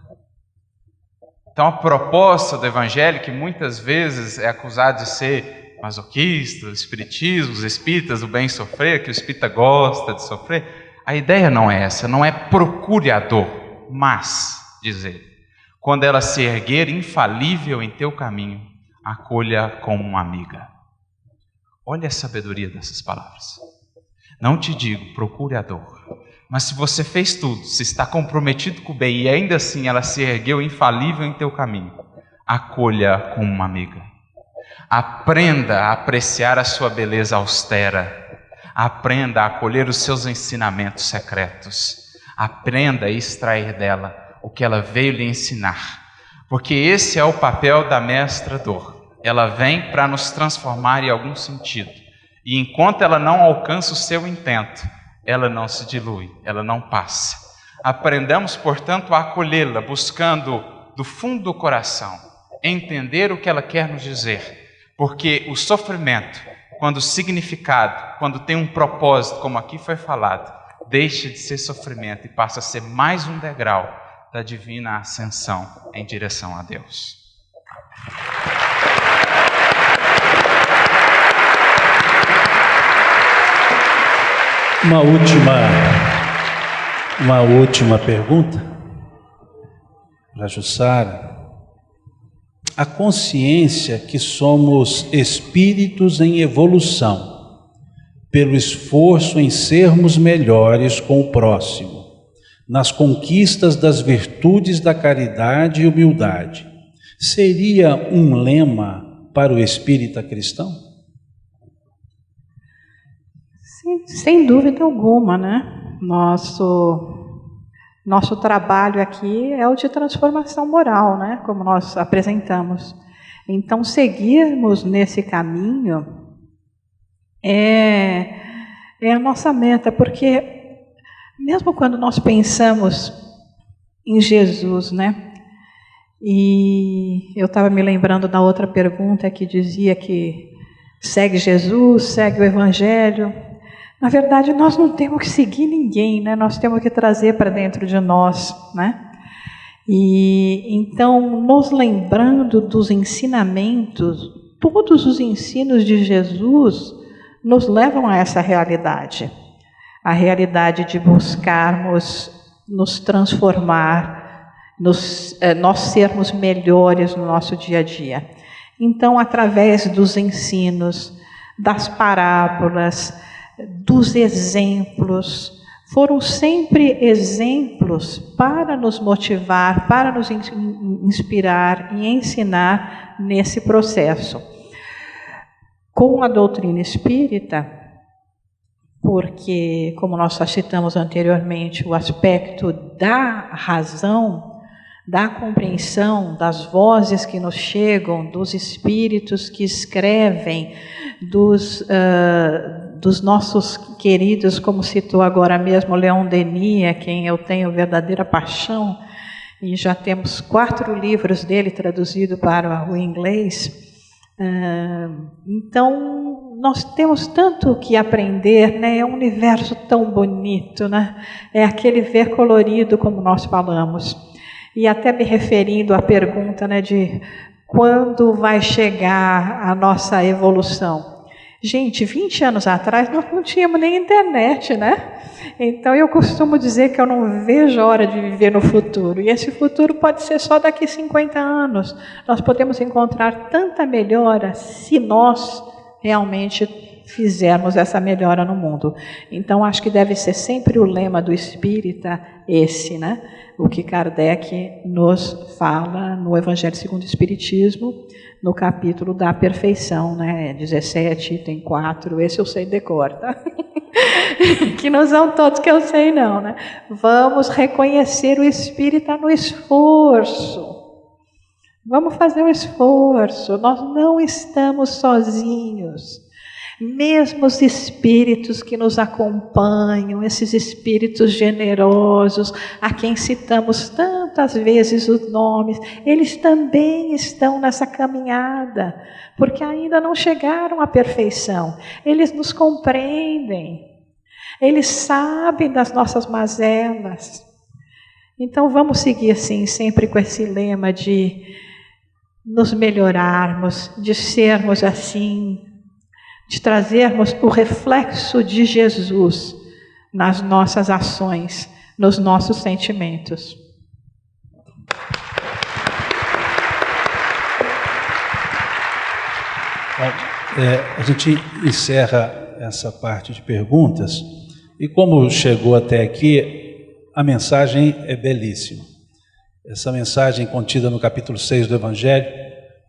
Então a proposta do Evangelho, que muitas vezes é acusado de ser masoquista, o espiritismo, os espíritas do bem sofrer, que o espírita gosta de sofrer, a ideia não é essa, não é procure a dor, mas, diz ele, quando ela se erguer infalível em teu caminho, acolha como uma amiga. Olha a sabedoria dessas palavras. Não te digo, procure a dor, mas se você fez tudo, se está comprometido com o bem e ainda assim ela se ergueu infalível em teu caminho, acolha como uma amiga. Aprenda a apreciar a sua beleza austera. Aprenda a acolher os seus ensinamentos secretos. Aprenda a extrair dela o que ela veio lhe ensinar. Porque esse é o papel da mestra dor. Ela vem para nos transformar em algum sentido. E enquanto ela não alcança o seu intento, ela não se dilui, ela não passa. Aprendamos, portanto, a acolhê-la, buscando do fundo do coração entender o que ela quer nos dizer. Porque o sofrimento, quando significado, quando tem um propósito, como aqui foi falado, deixa de ser sofrimento e passa a ser mais um degrau da divina ascensão em direção a Deus. Uma última pergunta para Jussara. A consciência que somos espíritos em evolução, pelo esforço em sermos melhores com o próximo, nas conquistas das virtudes da caridade e humildade, seria um lema para o espírita cristão? Sim, sem dúvida alguma, né? Nosso trabalho aqui é o de transformação moral, né? Como nós apresentamos. Então, seguirmos nesse caminho é a nossa meta, porque mesmo quando nós pensamos em Jesus, né? E eu estava me lembrando da outra pergunta que dizia que segue Jesus, segue o Evangelho. Na verdade, nós não temos que seguir ninguém, né? Nós temos que trazer para dentro de nós, né? E então, nos lembrando dos ensinamentos, todos os ensinos de Jesus nos levam a essa realidade. A realidade de buscarmos nos transformar, nós sermos melhores no nosso dia a dia. Então, através dos ensinos, das parábolas, dos exemplos, foram sempre exemplos para nos motivar, para nos inspirar e ensinar nesse processo. Com a doutrina espírita, porque, como nós já citamos anteriormente, o aspecto da razão, da compreensão das vozes que nos chegam, dos espíritos que escrevem, dos nossos queridos, como citou agora mesmo Leon Denis, a quem eu tenho verdadeira paixão, e já temos 4 livros dele traduzidos para o inglês. Então, nós temos tanto que aprender, né? É um universo tão bonito, né? É aquele ver colorido, como nós falamos. E até me referindo à pergunta, né, de quando vai chegar a nossa evolução. Gente, 20 anos atrás nós não tínhamos nem internet, né? Então eu costumo dizer que eu não vejo a hora de viver no futuro. E esse futuro pode ser só daqui 50 anos. Nós podemos encontrar tanta melhora se nós realmente fizermos essa melhora no mundo. Então, acho que deve ser sempre o lema do espírita esse, né? O que Kardec nos fala no Evangelho segundo o Espiritismo, no capítulo da perfeição, né? 17, item 4, esse eu sei de cor, tá? Que não são todos que eu sei não, né? Vamos reconhecer o espírita no esforço. Vamos fazer um esforço, nós não estamos sozinhos. Mesmo os espíritos que nos acompanham, esses espíritos generosos, a quem citamos tantas vezes os nomes, eles também estão nessa caminhada, porque ainda não chegaram à perfeição. Eles nos compreendem, eles sabem das nossas mazelas. Então vamos seguir assim, sempre com esse lema de nos melhorarmos, de sermos assim, de trazermos o reflexo de Jesus nas nossas ações, nos nossos sentimentos. A gente encerra essa parte de perguntas e como chegou até aqui, a mensagem é belíssima. Essa mensagem contida no capítulo 6 do Evangelho,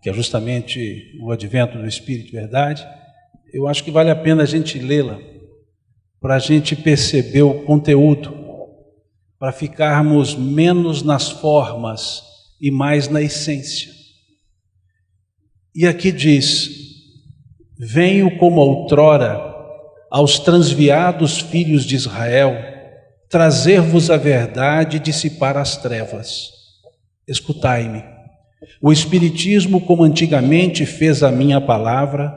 que é justamente o advento do Espírito de Verdade, eu acho que vale a pena a gente lê-la, para a gente perceber o conteúdo, para ficarmos menos nas formas e mais na essência. E aqui diz: venho como outrora aos transviados filhos de Israel, trazer-vos a verdade e dissipar as trevas. Escutai-me. O Espiritismo, como antigamente fez a minha palavra,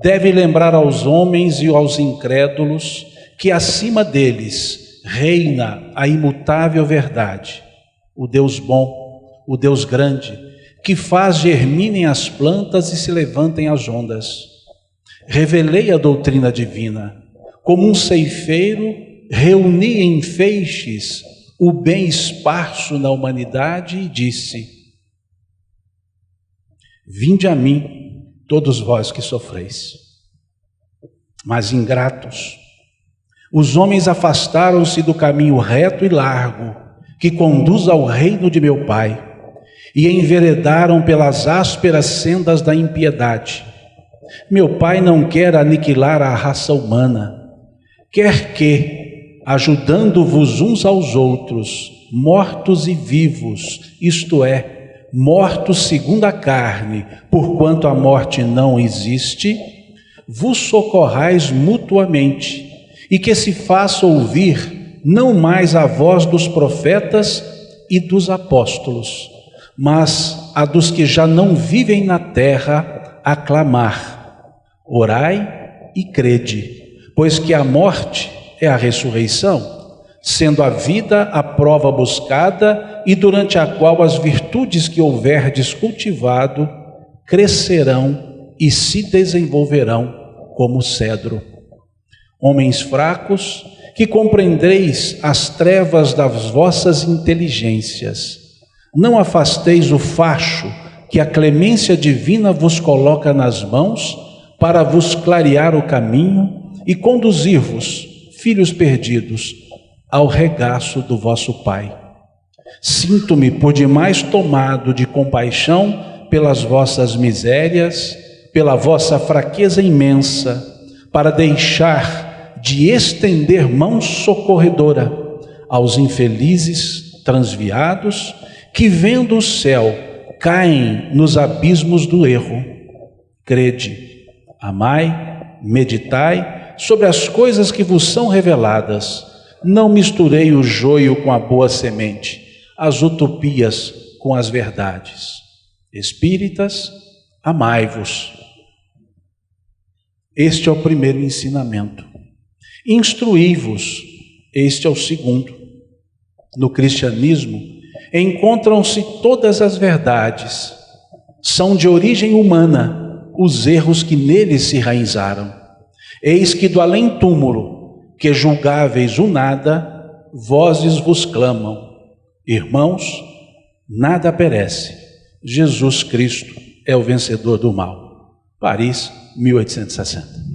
deve lembrar aos homens e aos incrédulos que acima deles reina a imutável verdade, o Deus bom, o Deus grande, que faz germinem as plantas e se levantem as ondas. Revelei a doutrina divina, como um ceifeiro reuni em feixes o bem esparso na humanidade e disse: vinde a mim, todos vós que sofreis. Mas ingratos, os homens afastaram-se do caminho reto e largo que conduz ao reino de meu Pai e enveredaram pelas ásperas sendas da impiedade. Meu Pai não quer aniquilar a raça humana, quer que, ajudando-vos uns aos outros, mortos e vivos, isto é, mortos segundo a carne, porquanto a morte não existe, vos socorrais mutuamente, e que se faça ouvir não mais a voz dos profetas e dos apóstolos, mas a dos que já não vivem na terra, a clamar: orai e crede, pois que a morte é a ressurreição, sendo a vida a prova buscada e durante a qual as virtudes que houverdes cultivado crescerão e se desenvolverão como cedro. Homens fracos, que compreendeis as trevas das vossas inteligências, não afasteis o facho que a clemência divina vos coloca nas mãos para vos clarear o caminho e conduzir-vos, filhos perdidos, ao regaço do vosso Pai. Sinto-me por demais tomado de compaixão pelas vossas misérias, pela vossa fraqueza imensa, para deixar de estender mão socorredora aos infelizes transviados que, vendo o céu, caem nos abismos do erro. Crede, amai, meditai sobre as coisas que vos são reveladas. Não misturei o joio com a boa semente, as utopias com as verdades. Espíritas, amai-vos. Este é o primeiro ensinamento. Instruí-vos. Este é o segundo. No cristianismo, encontram-se todas as verdades. São de origem humana os erros que neles se enraizaram. Eis que do além-túmulo, que julgáveis o nada, vozes vos clamam: irmãos, nada perece, Jesus Cristo é o vencedor do mal. Paris, 1860.